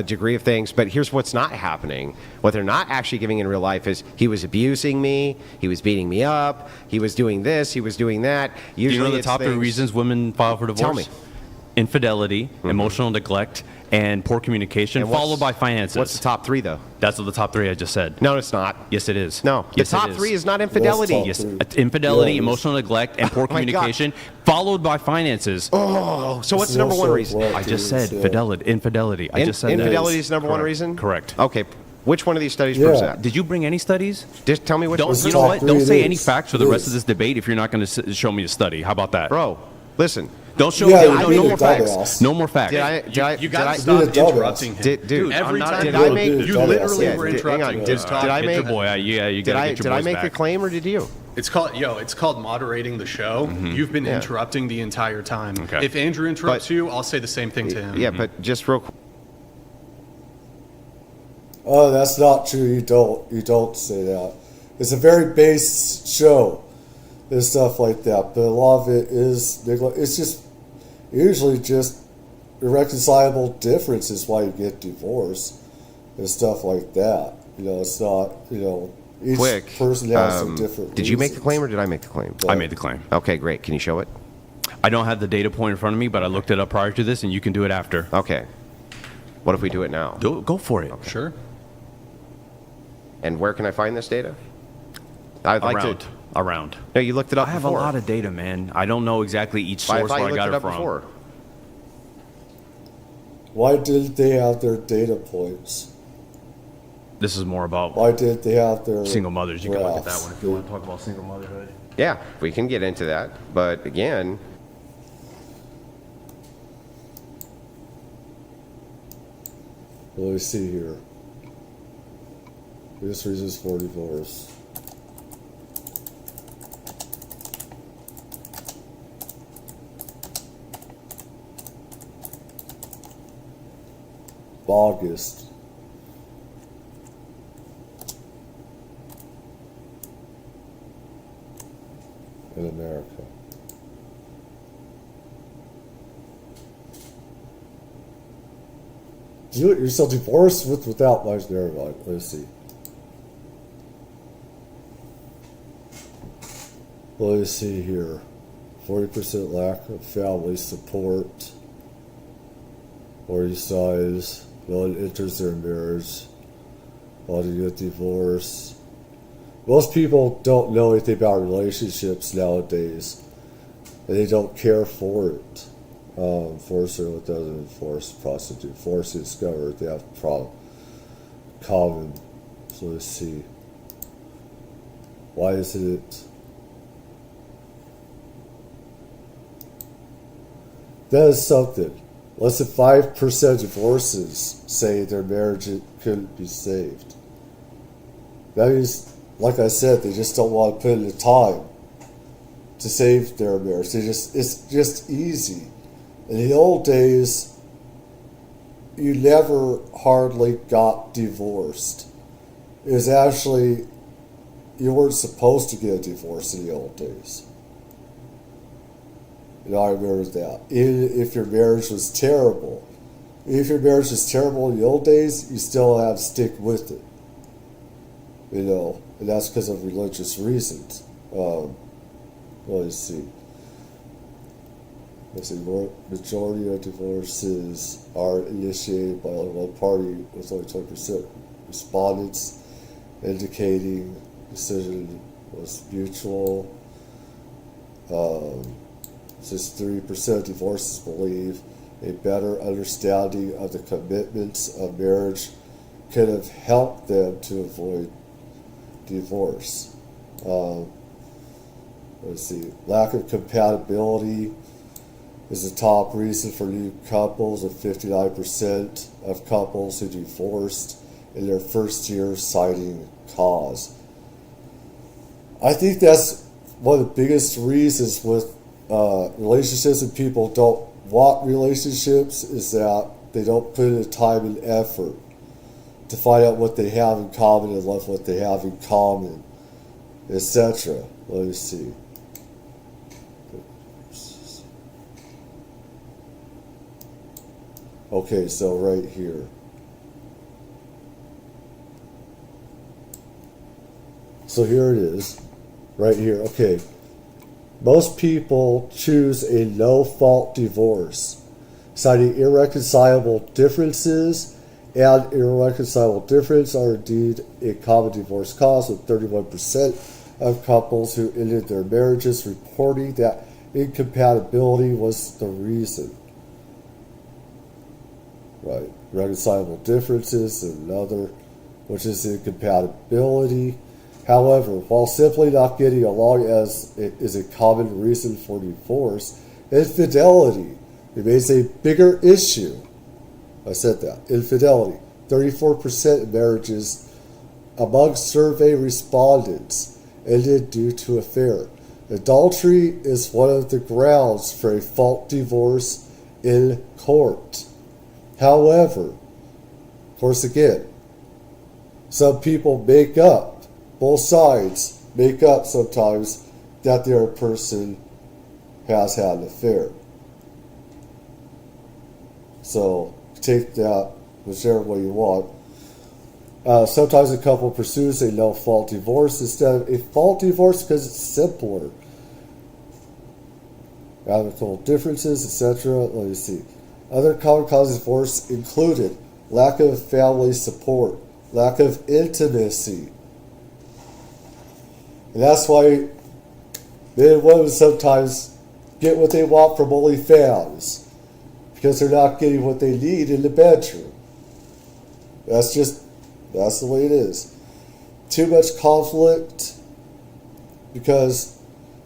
degree of things, but here's what's not happening. What they're not actually giving in real life is he was abusing me, he was beating me up, he was doing this, he was doing that. Usually do you know the it's top 3 things- reasons women file for divorce? Tell me. Infidelity, emotional neglect, and poor communication, And what's- followed by finances. What's the top 3, though? That's the top 3 I just said. No, it's not. Yes, it is. No, Yes, the it top 3 is not infidelity. Top Yes, three? infidelity, Yeah, emotional neglect, and poor Oh my God. communication, followed by finances. Oh, so what's It's the number one also reason? black I just dudes, said yeah. infidelity. I just said that. Infidelity is number one Correct. reason? Correct. Okay, which one of these studies proves Yeah. that? Did you bring any studies? Just tell me which one. Don't, you the know top what? three Don't it say is. any facts for the It rest is. of this debate if you're not going to show me a study. How about that? Bro, listen. Don't show Yeah, me. you're No, being no a more facts. dumbass. No more facts. Did I You got to did stop You're a dumbass. interrupting him. Dude, Every I'm not- time did I make- you dumbass. literally Yeah, were hang interrupting on. him. Did Stop. I Get make- your boy. Yeah, you Did gotta I get your boys make back. the claim or did you? It's called moderating the show. You've been interrupting the entire time. Okay. If Andrew interrupts But- you, I'll say the same thing to him. Yeah, but just real quick. Oh, that's not true. You don't say that. It's a very base show and stuff like that. But a lot of it is neglect. It's just usually just irreconcilable differences why you get divorced and stuff like that. It's not. Each Quick. person has a different. Did you make the reasons. claim or did I make the claim? I made the claim. Okay, great. Can you show it? I don't have the data point in front of me, but I looked it up prior to this, and you can do it after. Okay. What if we do it now? Go for it. Sure. And where can I find this data? I'd like to. Around. No, you looked it up I have before. a lot of data, man. I don't know exactly each I source thought where you I looked got it it up from. before. Why did they have their data points? This is more about Why did they have their single mothers. You can look at that graphs? one if you want to talk about single motherhood. Yeah, we can get into that. But again, Let me see here. Biggest reasons for divorce. August. In America. do it yourself divorce with without marriage. Never mind. Let's see. Let's see here. 40% lack of family support. 40 sides. No one enters their marriage. While to get divorced. Most people don't know anything about relationships nowadays. And they don't care for it. Forcer what doesn't enforce prostitute. Force to discover they have a problem. Common. So let's see. Why isn't it? That is something. Less than 5% of divorces say their marriage couldn't be saved. That means, like I said, they just don't want to put in the time to save their marriage. It's just easy. In the old days, you never hardly got divorced. It was actually, you weren't supposed to get a divorce in the old days. And I remember that. Even if your marriage was terrible. If your marriage was terrible in the old days, you still have to stick with it. You know, and that's because of religious reasons. Let's see. Majority of divorces are initiated by only one party, with only 20% respondents indicating decision was mutual. 63% of divorces believe a better understanding of the commitments of marriage could have helped them to avoid divorce. Let's see. Lack of compatibility is the top reason for new couples, with 59% of couples who divorced in their first year citing cause. I think that's one of the biggest reasons with relationships, and people don't want relationships, is that they don't put in the time and effort to find out what they have in common and love what they have in common, etc. Let me see. Okay, so right here. So here it is. Right here. Okay. Most people choose a no-fault divorce, citing irreconcilable differences, and irreconcilable differences are indeed a common divorce cause, with 31% of couples who ended their marriages reporting that incompatibility was the reason. Right, reconcilable differences is another, which is incompatibility. However, while simply not getting along is a common reason for divorce, infidelity remains a bigger issue. I said that. Infidelity. 34% of marriages among survey respondents ended due to affair. Adultery is one of the grounds for a fault divorce in court. However, of course, again, some people make up, both sides make up sometimes that the other person has had an affair. So take that whichever way you want. Sometimes a couple pursues a no-fault divorce instead of a fault divorce because it's simpler. Amicable differences, etc. Let me see. Other common causes of divorce included lack of family support, lack of intimacy. And that's why men and women sometimes get what they want from OnlyFans, because they're not getting what they need in the bedroom. That's the way it is. Too much conflict because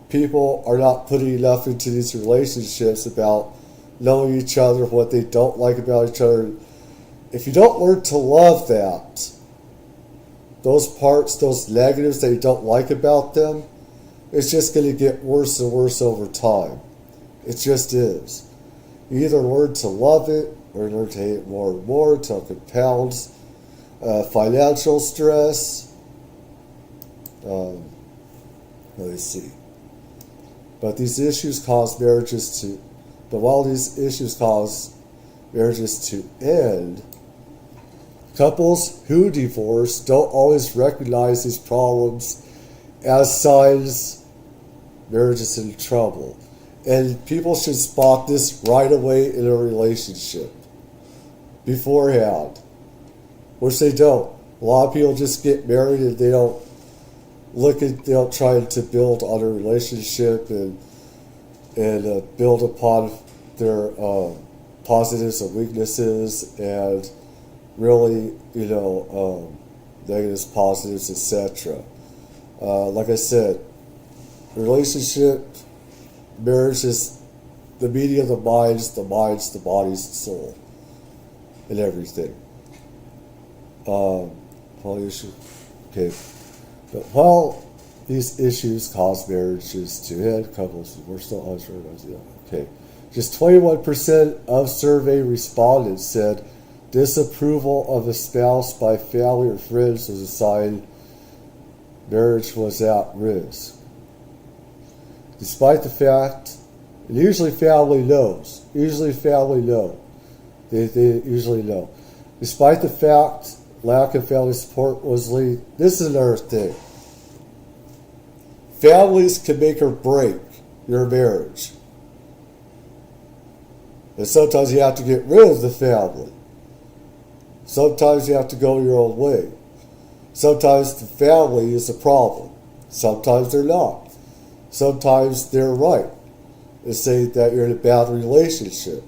people are not putting enough into these relationships about knowing each other, what they don't like about each other. If you don't learn to love that, those parts, those negatives that you don't like about them, it's just going to get worse and worse over time. It just is. You either learn to love it or learn to hate it more and more until it compounds. Financial stress. Let me see. But these issues cause marriages to, but while these issues cause marriages to end, Couples who divorce don't always recognize these problems as signs marriage is in trouble. And people should spot this right away in a relationship beforehand, which they don't. A lot of people just get married and they don't try to build on a relationship and build upon their positives and weaknesses and really, negatives, positives, etc. Like I said, relationship, marriage is the meeting of the minds, the bodies, the soul, and everything. Okay. But while these issues cause marriages to end, couples, we're still unsure. Okay. Just 21% of survey respondents said disapproval of a spouse by family or friends was a sign marriage was at risk. Despite the fact, and usually family knows. They usually know. Despite the fact lack of family support was lead. This is another thing. Families can make or break your marriage. And sometimes you have to get rid of the family. Sometimes you have to go your own way. Sometimes the family is a problem. Sometimes they're not. Sometimes they're right and say that you're in a bad relationship.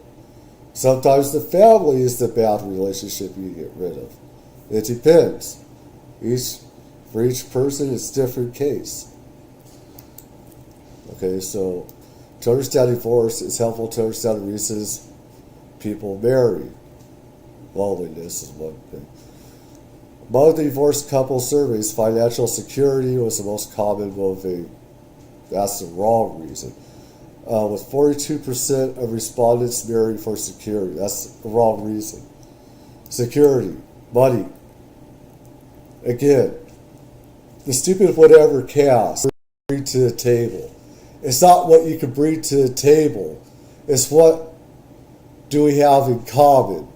Sometimes the family is the bad relationship you get rid of. It depends. For each person, it's a different case. Okay, so to understand divorce, it's helpful to understand the reasons people marry. Loneliness is one thing. Among the divorced couple surveys, financial security was the most common motivator. That's the wrong reason. With 42% of respondents married for security. That's the wrong reason. Security, money. Again, the stupid whatever cast bring to the table. It's not what you can bring to the table. It's what do we have in common?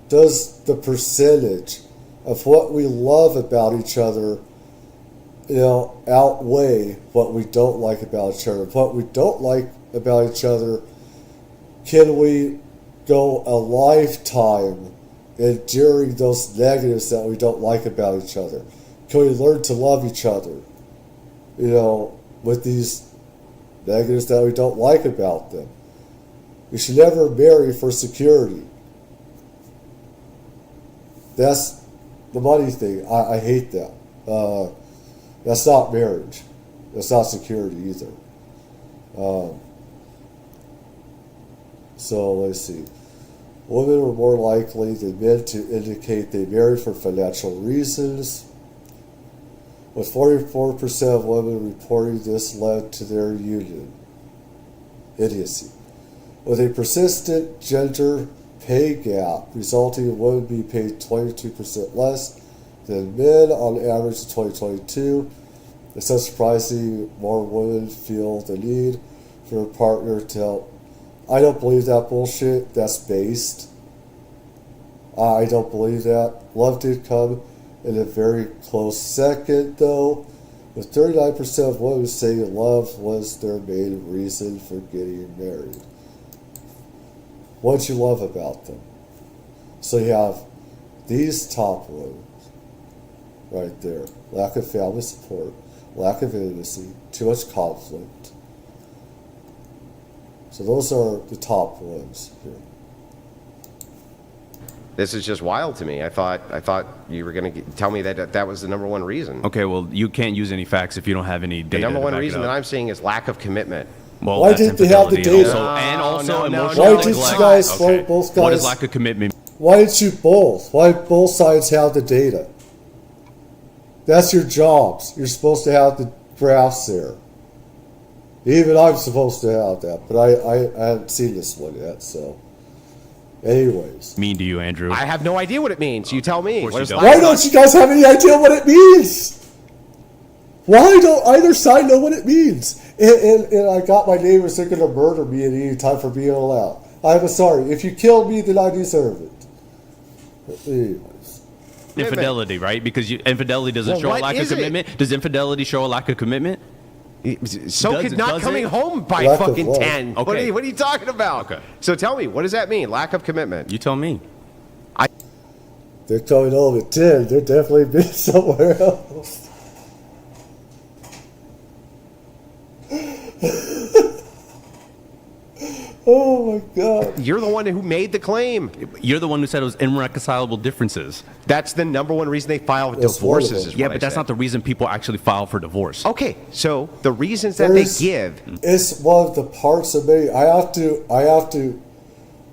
Does the percentage of what we love about each other, outweigh what we don't like about each other? What we don't like about each other, can we go a lifetime enduring those negatives that we don't like about each other? Can we learn to love each other, with these negatives that we don't like about them? We should never marry for security. That's the money thing. I hate that. That's not marriage. That's not security either. So let's see. Women were more likely than men to indicate they married for financial reasons, with 44% of women reporting this led to their union. Idiocy. With a persistent gender pay gap resulting in women being paid 22% less than men on average in 2022, it's not surprising more women feel the need for a partner to help. I don't believe that bullshit. That's based. I don't believe that. Love did come in a very close second, though, with 39% of women saying love was their main reason for getting married. What you love about them. So you have these top ones right there. Lack of family support, lack of intimacy, too much conflict. So those are the top ones here. This is just wild to me. I thought you were going to tell me that was the number one reason. Okay, well, you can't use any facts if you don't have any data. The number to one back reason it up. that I'm seeing is lack of commitment. Well, why didn't they have the data? And also No, emotional why didn't neglect. you guys, Okay. both guys, What does lack of commitment? why didn't you both? Why both sides have the data? That's your jobs. You're supposed to have the graphs there. Even I'm supposed to have that, but I haven't seen this one yet, so. Anyways. Mean to you, Andrew. I have no idea what it means. You tell me. Of course What you is don't. Why don't you guys have any idea what it means? Why don't either side know what it means? And I got my neighbors, they're going to murder me at any time for being allowed. I'm sorry. If you killed me, then I deserve it. Anyways. Infidelity, right? Because infidelity doesn't show a lack of commitment. Does infidelity show a lack of commitment? So could not coming home by Lack of fucking what? 10. Okay. What are you talking about? Okay. So tell me, what does that mean? Lack of commitment. You tell me. They're coming home at 10. They're definitely been somewhere else. Oh my God. You're the one who made the claim. You're the one who said it was irreconcilable differences. That's the number one reason they file That's divorces. one of them. Is Yeah, what I but that's said. not the reason people actually file for divorce. Okay, so the reasons that There's- they give. It's one of the parts of me. I have to,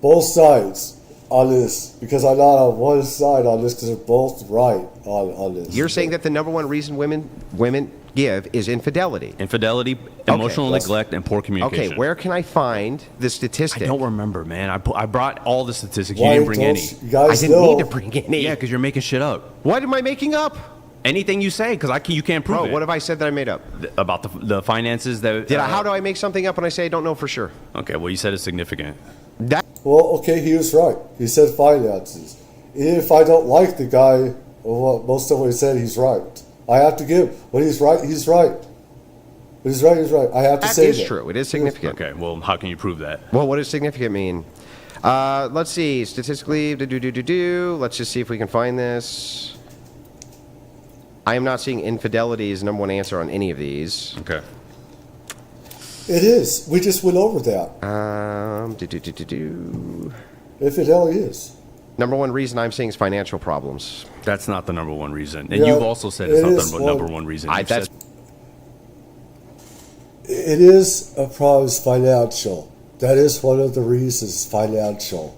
both sides on this, because I'm not on one side on this, because they're both right on this. You're saying that the number one reason women give is infidelity. Infidelity, emotional that's- neglect, and poor communication. Okay, where can I find the statistic? I don't remember, man. I brought all the statistics. You Why didn't bring don't any. you I guys didn't know? need to bring any. Yeah, because you're making shit up. What am I making up? Anything you say, because you can't prove Bro, it. what have I said that I made up? About the finances that? How do I make something up when I say I don't know for sure? Okay, well, you said it's significant. That Well, okay, he was right. He said finances. Even if I don't like the guy, well, most of what he said, he's right. I have to give. When he's right, he's right. When he's right, he's right. I have to that say is that. true. It is significant. Okay, well, how can you prove that? Well, what does significant mean? Let's see. Statistically, let's just see if we can find this. I am not seeing infidelity as the number one answer on any of these. Okay. It is. We just went over that. Infidelity is. Number one reason I'm seeing is financial problems. That's not the number one reason. And Yeah, you've also said it's it not is the one- number one reason. You've That's said- It is a problem. Is financial. That is one of the reasons. Financial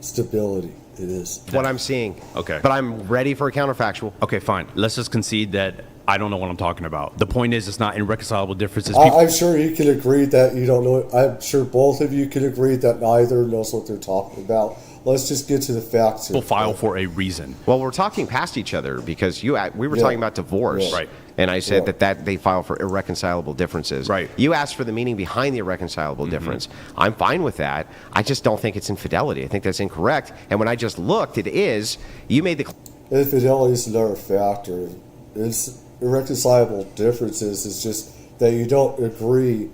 stability. It is. what I'm seeing. Okay. But I'm ready for a counterfactual. Okay, fine. Let's just concede that I don't know what I'm talking about. The point is, it's not irreconcilable differences. I'm sure you can agree that you don't know. I'm sure both of you can agree that neither knows what they're talking about. Let's just get to the facts here. People file for a reason. Well, we're talking past each other because we were Yeah. talking about divorce. Yeah. Right. And I said Yeah. that they file for irreconcilable differences. Right. You asked for the meaning behind the irreconcilable difference. I'm fine with that. I just don't think it's infidelity. I think that's incorrect. And when I just looked, it is. You made the. Infidelity is another factor. It's irreconcilable differences. It's just that you don't agree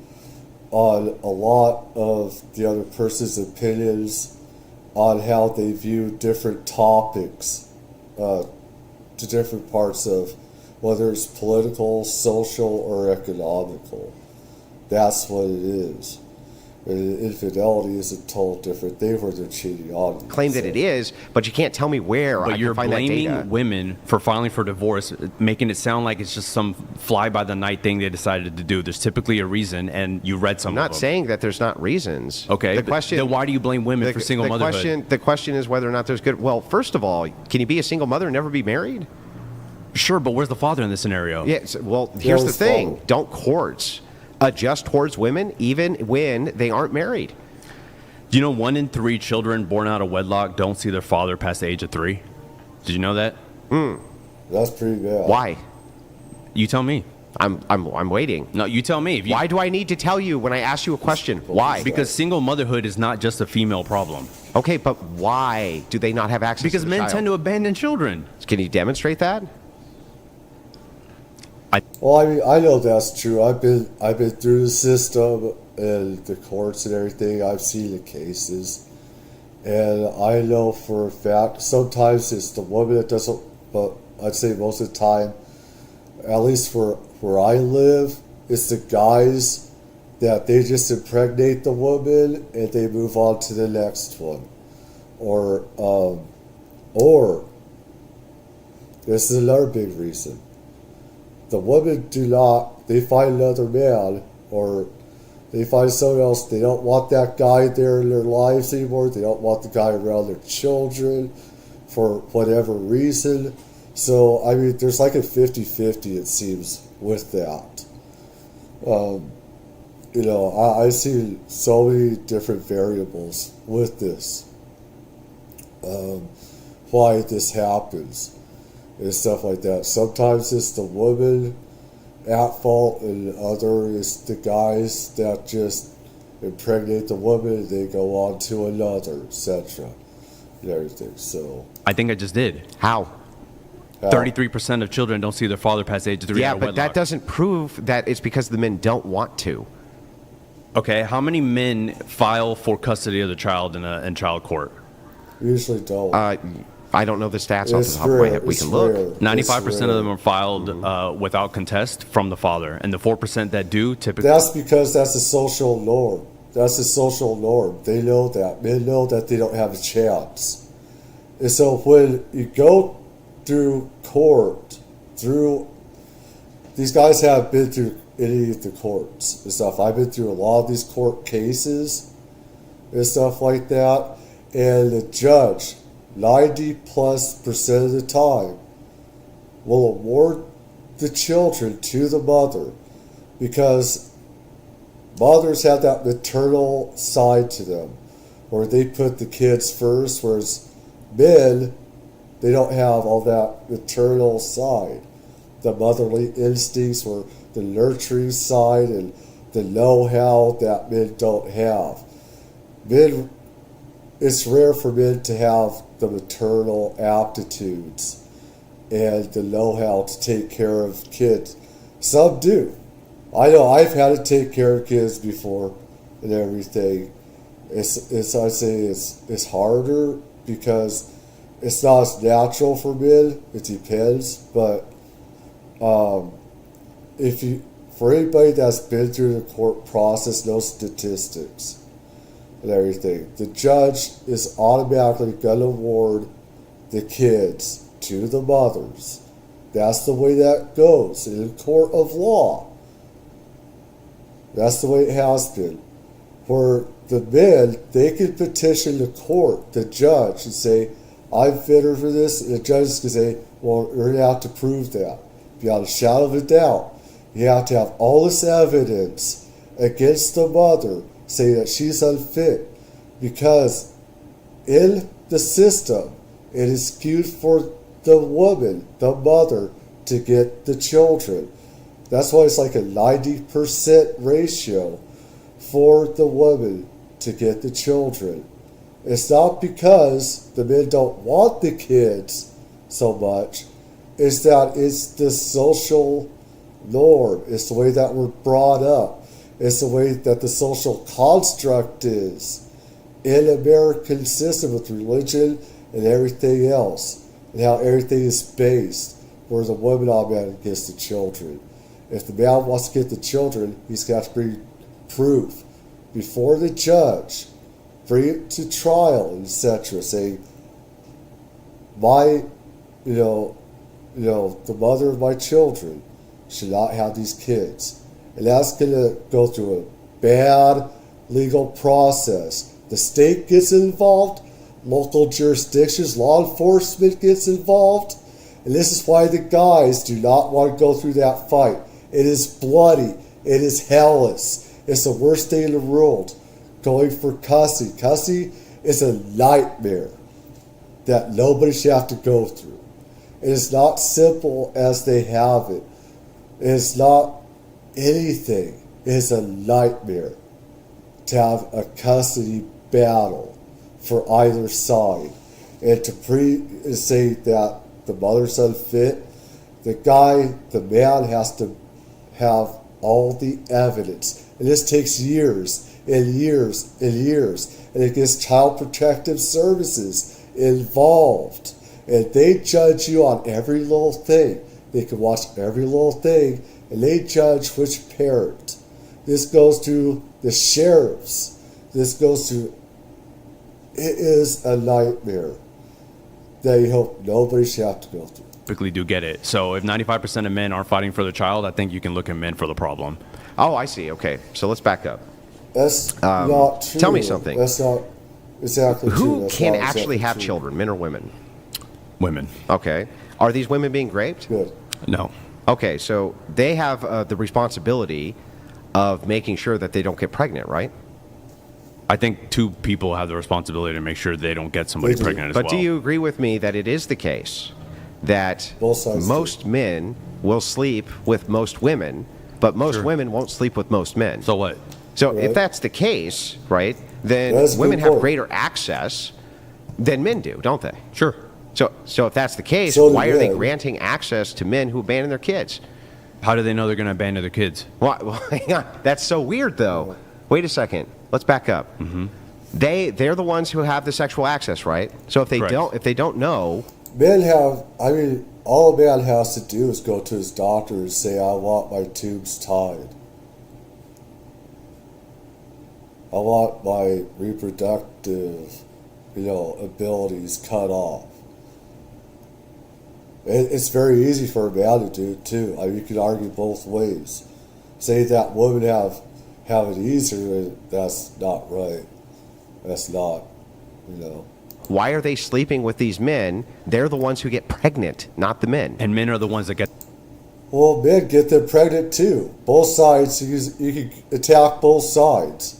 on a lot of the other person's opinions on how they view different topics to different parts of whether it's political, social, or economical. That's what it is. And infidelity is a total different thing where they're cheating on you. Claim that it is, but you can't tell me where I But you're can find that data. blaming women for filing for divorce, making it sound like it's just some fly-by-the-night thing they decided to do. There's typically a reason, and you read some I'm of not them. saying that there's not reasons. Okay, The question. then why do you blame women for single motherhood? The question is whether or not there's good. Well, first of all, can you be a single mother and never be married? Sure, but where's the father in this scenario? Yes. Well, here's the was thing: father. don't courts adjust towards women even when they aren't married? Do you know 1 in 3 children born out of wedlock don't see their father past the age of 3? Did you know that? That's pretty bad. Why? You tell me. I'm waiting. No, you tell me. If you, Why do I need to tell you when I ask you a question? Why? Because single motherhood is not just a female problem. Okay, but why do they not have access? Because to the men child? tend to abandon children. Can you demonstrate that? Well, I mean, I know that's true. I've been through the system and the courts and everything. I've seen the cases, and I know for a fact sometimes it's the woman that doesn't. But I'd say most of the time, at least for where I live, it's the guys that they just impregnate the woman and they move on to the next one, or this is another big reason. The women they find another man or they find someone else. They don't want that guy there in their lives anymore. They don't want the guy around their children for whatever reason. So, I mean, there's like a 50-50, it seems, with that. I see so many different variables with this. Why this happens. And stuff like that. Sometimes it's the woman at fault, and other is the guys that just impregnate the woman and they go on to another, etc. and everything. So I think I just did. How? 33% of children don't see their father past age 3 Yeah, out of but wedlock. that doesn't prove that it's because the men don't want to. Okay, how many men file for custody of the child in child court? usually don't. I don't know the stats off It's the top of my rare. head. We It's can look. rare. 95% of them are filed without contest from the father, and the 4% that do typically. That's because that's a social norm. That's a social norm. They know that. Men know that they don't have a chance. And so when you go through court, these guys have been through any of the courts and stuff. I've been through a lot of these court cases and stuff like that. And the judge, 90+% of the time, will award the children to the mother because mothers have that maternal side to them where they put the kids first, whereas men, they don't have all that maternal side. The motherly instincts or the nurturing side and the know-how that men don't have. Men, it's rare for men to have the maternal aptitudes and the know-how to take care of kids. Some do. I know I've had to take care of kids before and everything. I'd say it's harder because it's not as natural for men. It depends, but for anybody that's been through the court process, no statistics and everything, the judge is automatically going to award the kids to the mothers. That's the way that goes in a court of law. That's the way it has been. Where the men, they can petition the court, the judge, and say, I'm fitter for this. And the judge can say, well, you're going to have to prove that. Beyond a shadow of a doubt. You have to have all this evidence against the mother saying that she's unfit. Because in the system, it is skewed for the woman, the mother, to get the children. That's why it's like a 90% ratio for the woman to get the children. It's not because the men don't want the kids so much. It's that it's the social norm. It's the way that we're brought up. It's the way that the social construct is in American system with religion and everything else, and how everything is based, where the woman automatically gets the children. If the man wants to get the children, he's got to bring proof before the judge, bring it to trial, etc. Saying, the mother of my children should not have these kids. And that's going to go through a bad legal process. The state gets involved, local jurisdictions, law enforcement gets involved, and this is why the guys do not want to go through that fight. It is bloody. It is hellish. It's the worst thing in the world. Going for custody. Custody is a nightmare that nobody should have to go through. It is not simple as they have it. It is not anything. It is a nightmare to have a custody battle for either side. And to say that the mother's unfit, the man has to have all the evidence. And this takes years and years and years. And it gets Child Protective Services involved. And they judge you on every little thing. They can watch every little thing, and they judge which parent. This goes to the sheriffs. This goes to... It is a nightmare that you hope nobody should have to go through. Typically do get it. So if 95% of men aren't fighting for the child, I think you can look at men for the problem. Oh, I see. Okay, so let's back up. That's not true. Tell me something. That's not exactly true. Who That's can not actually exactly have true. children, men or women? Women. Okay. Are these women being raped? Good. No. Okay, so they have the responsibility of making sure that they don't get pregnant, right? I think two people have the responsibility to make sure they don't get somebody They do. pregnant as But well. do you agree with me that it is the case that Both sides most men will sleep with most women, but most women won't sleep with most men? So what? So Right. if that's the case, right, then That's a good women have point. greater access than men do, don't they? Sure. So if that's the case, So do why are they men. granting access to men who abandon their kids? How do they know they're going to abandon their kids? Well, hang on. That's so weird, though. Wait a second. Let's back up. Mm-hmm. They're the ones who have the sexual access, right? So if they don't know, Men have, I mean, all a man has to do is go to his doctor and say, I want my tubes tied. I want my reproductive, abilities cut off. It's very easy for a man to do it too. I mean, you can argue both ways. Say that women have it easier, that's not right. That's not, why are they sleeping with these men? They're the ones who get pregnant, not the men. And men are the ones that get. Well, men get them pregnant too. Both sides, you can attack both sides.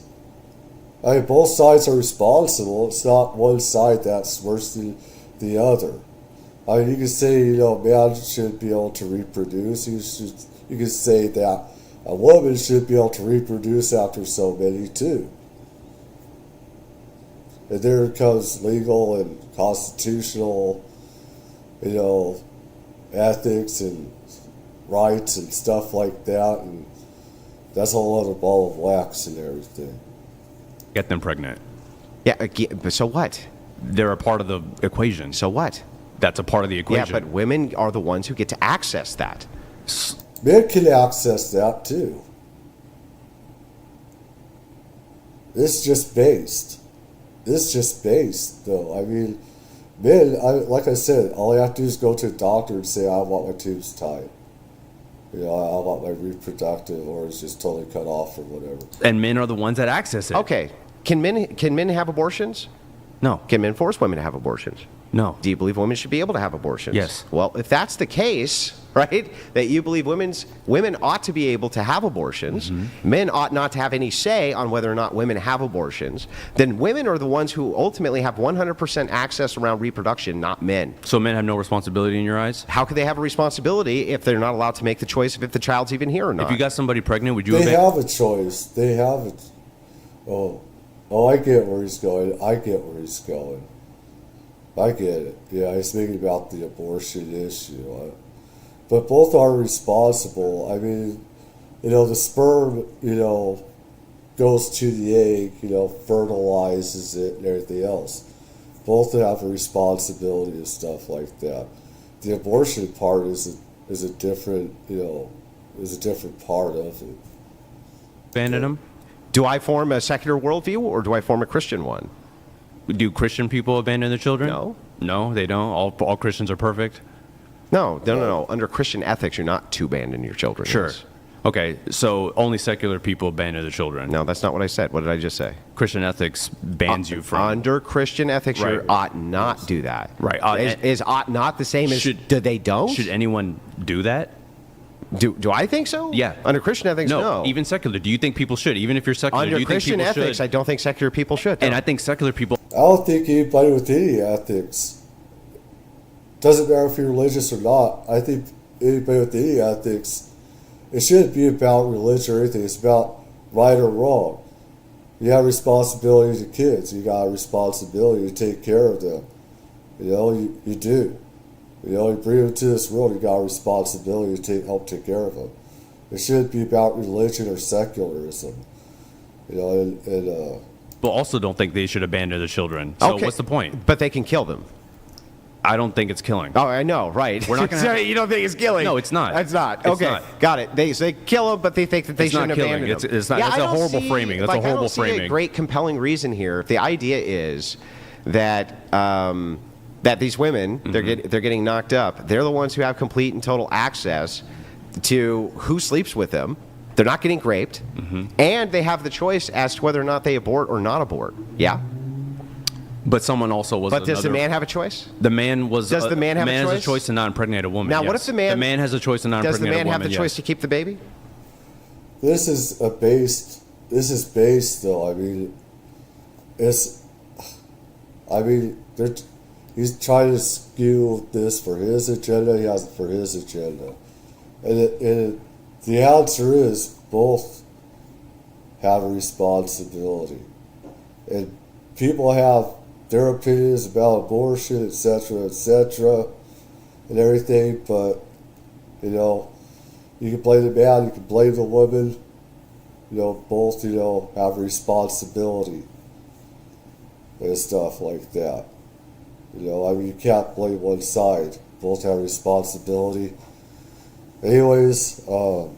I mean, both sides are responsible. It's not one side that's worse than the other. I mean, you can say, man should be able to reproduce. You can say that a woman should be able to reproduce after so many too. And there comes legal and constitutional, ethics and rights and stuff like that, and that's a whole other ball of wax and everything. Get them pregnant. Yeah, but so what? They're a part of the equation. So what? That's a part of the equation. Yeah, but women are the ones who get to access that. Men can access that too. It's just based. Though. I mean, men, like I said, all I have to do is go to a doctor and say, I want my tubes tied. I want my reproductive, or it's just totally cut off or whatever. And men are the ones that access it. Okay. Can men have abortions? No. Can men force women to have abortions? No. Do you believe women should be able to have abortions? Yes. Well, if that's the case, right, that you believe women ought to be able to have abortions, men ought not to have any say on whether or not women have abortions, then women are the ones who ultimately have 100% access around reproduction, not men. So men have no responsibility in your eyes? How could they have a responsibility if they're not allowed to make the choice of if the child's even here or not? If you got somebody pregnant, would you They have a choice. They have it. Oh, I get where he's going. I get it. Yeah, he's thinking about the abortion issue. But both are responsible. I mean, the sperm, goes to the egg, fertilizes it and everything else. Both have a responsibility and stuff like that. The abortion part is a different, is a different part of it. Abandon them? Do I form a secular worldview or do I form a Christian one? Do Christian people abandon their children? No. No, they don't? All Christians are perfect? No. Under Christian ethics, you're not to abandon your children. Sure. Yes. Okay, so only secular people abandon their children. No, that's not what I said. What did I just say? Christian ethics bans you from... Under Christian ethics, you ought not do that. Right. Is ought not the same as do they don't? Should anyone do that? Do I think so? Yeah. Under Christian ethics, no. Even secular. Do you think people should? Even if you're secular, Under do you Christian think people ethics, should? I don't think secular people should. And I think secular people... I don't think anybody with any ethics, doesn't matter if you're religious or not, I think anybody with any ethics, it shouldn't be about religion or anything. It's about right or wrong. You have responsibility to kids. You got a responsibility to take care of them. You do. You bring them to this world, you got a responsibility to help take care of them. It shouldn't be about religion or secularism. But also don't think they should abandon their children. So what's the point? But they can kill them. I don't think it's killing. Oh, I know, right. We're not gonna You don't think it's killing? No, it's not. It's not. It's Okay, not. got it. They kill them, but they think that they It's not shouldn't killing. abandon them. It's not. Yeah, That's I a don't horrible see- framing. That's like, a horrible I don't see framing. a great compelling reason here. If the idea is that that these women they're getting knocked up, they're the ones who have complete and total access to who sleeps with them. They're not getting raped, and they have the choice as to whether or not they abort or not abort. Yeah. But someone also was. But does the man have a choice? The man was. Does the man have a choice? has a choice to not impregnate a woman. Now, what yes. if the man? The man has a choice to not Does the impregnate a man woman. have the choice to keep the baby? This is based though. I mean, he's trying to skew this for his agenda. He has it for his agenda, and the answer is both have a responsibility, and people have their opinions about abortion, etc., and everything. But you know, you can blame the man, you can blame the woman. You know, both have responsibility and stuff like that. You know, I mean, you can't blame one side. Both have responsibility. Anyways, you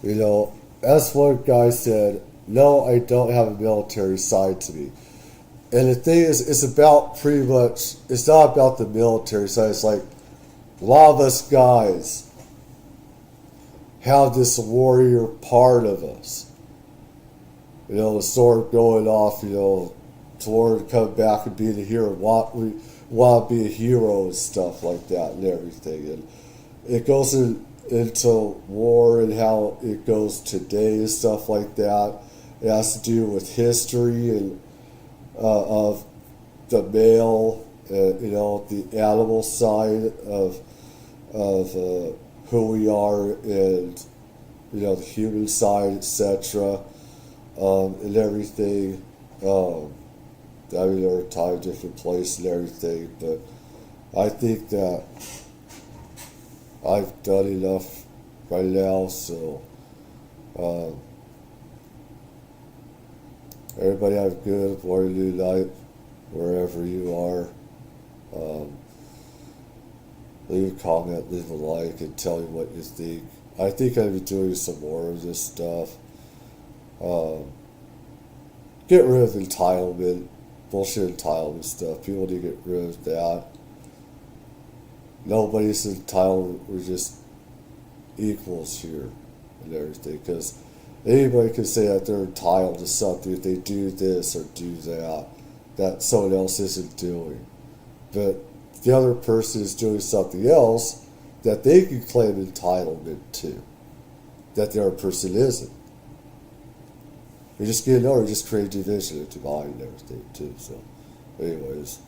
know, as one guy said, no, I don't have a military side to me. And the thing is, it's about pretty much, it's not about the military side. It's like, a lot of us guys have this warrior part of us. You know, the sword going off, you know, toward coming back and being a hero. We want to be a hero and stuff like that and everything. And it goes into war and how it goes today and stuff like that. It has to do with history and of the male, you know, the animal side of who we are, and you know, the human side, etc., and everything. I mean, there are time, different place, and everything, but I think that I've done enough right now. So everybody have a good morning, new night, wherever you are. Leave a comment, leave a like, and tell me what you think. I think I'll be doing some more of this stuff. Get rid of entitlement, bullshit entitlement stuff. People need to get rid of that. Nobody's entitled. We're just equals here and everything. Because anybody can say that they're entitled to something if they do this or do that someone else isn't doing. But the other person is doing something else that they can claim entitlement to, that the other person isn't. You just get over, just create division into mind and everything too. So, anyways.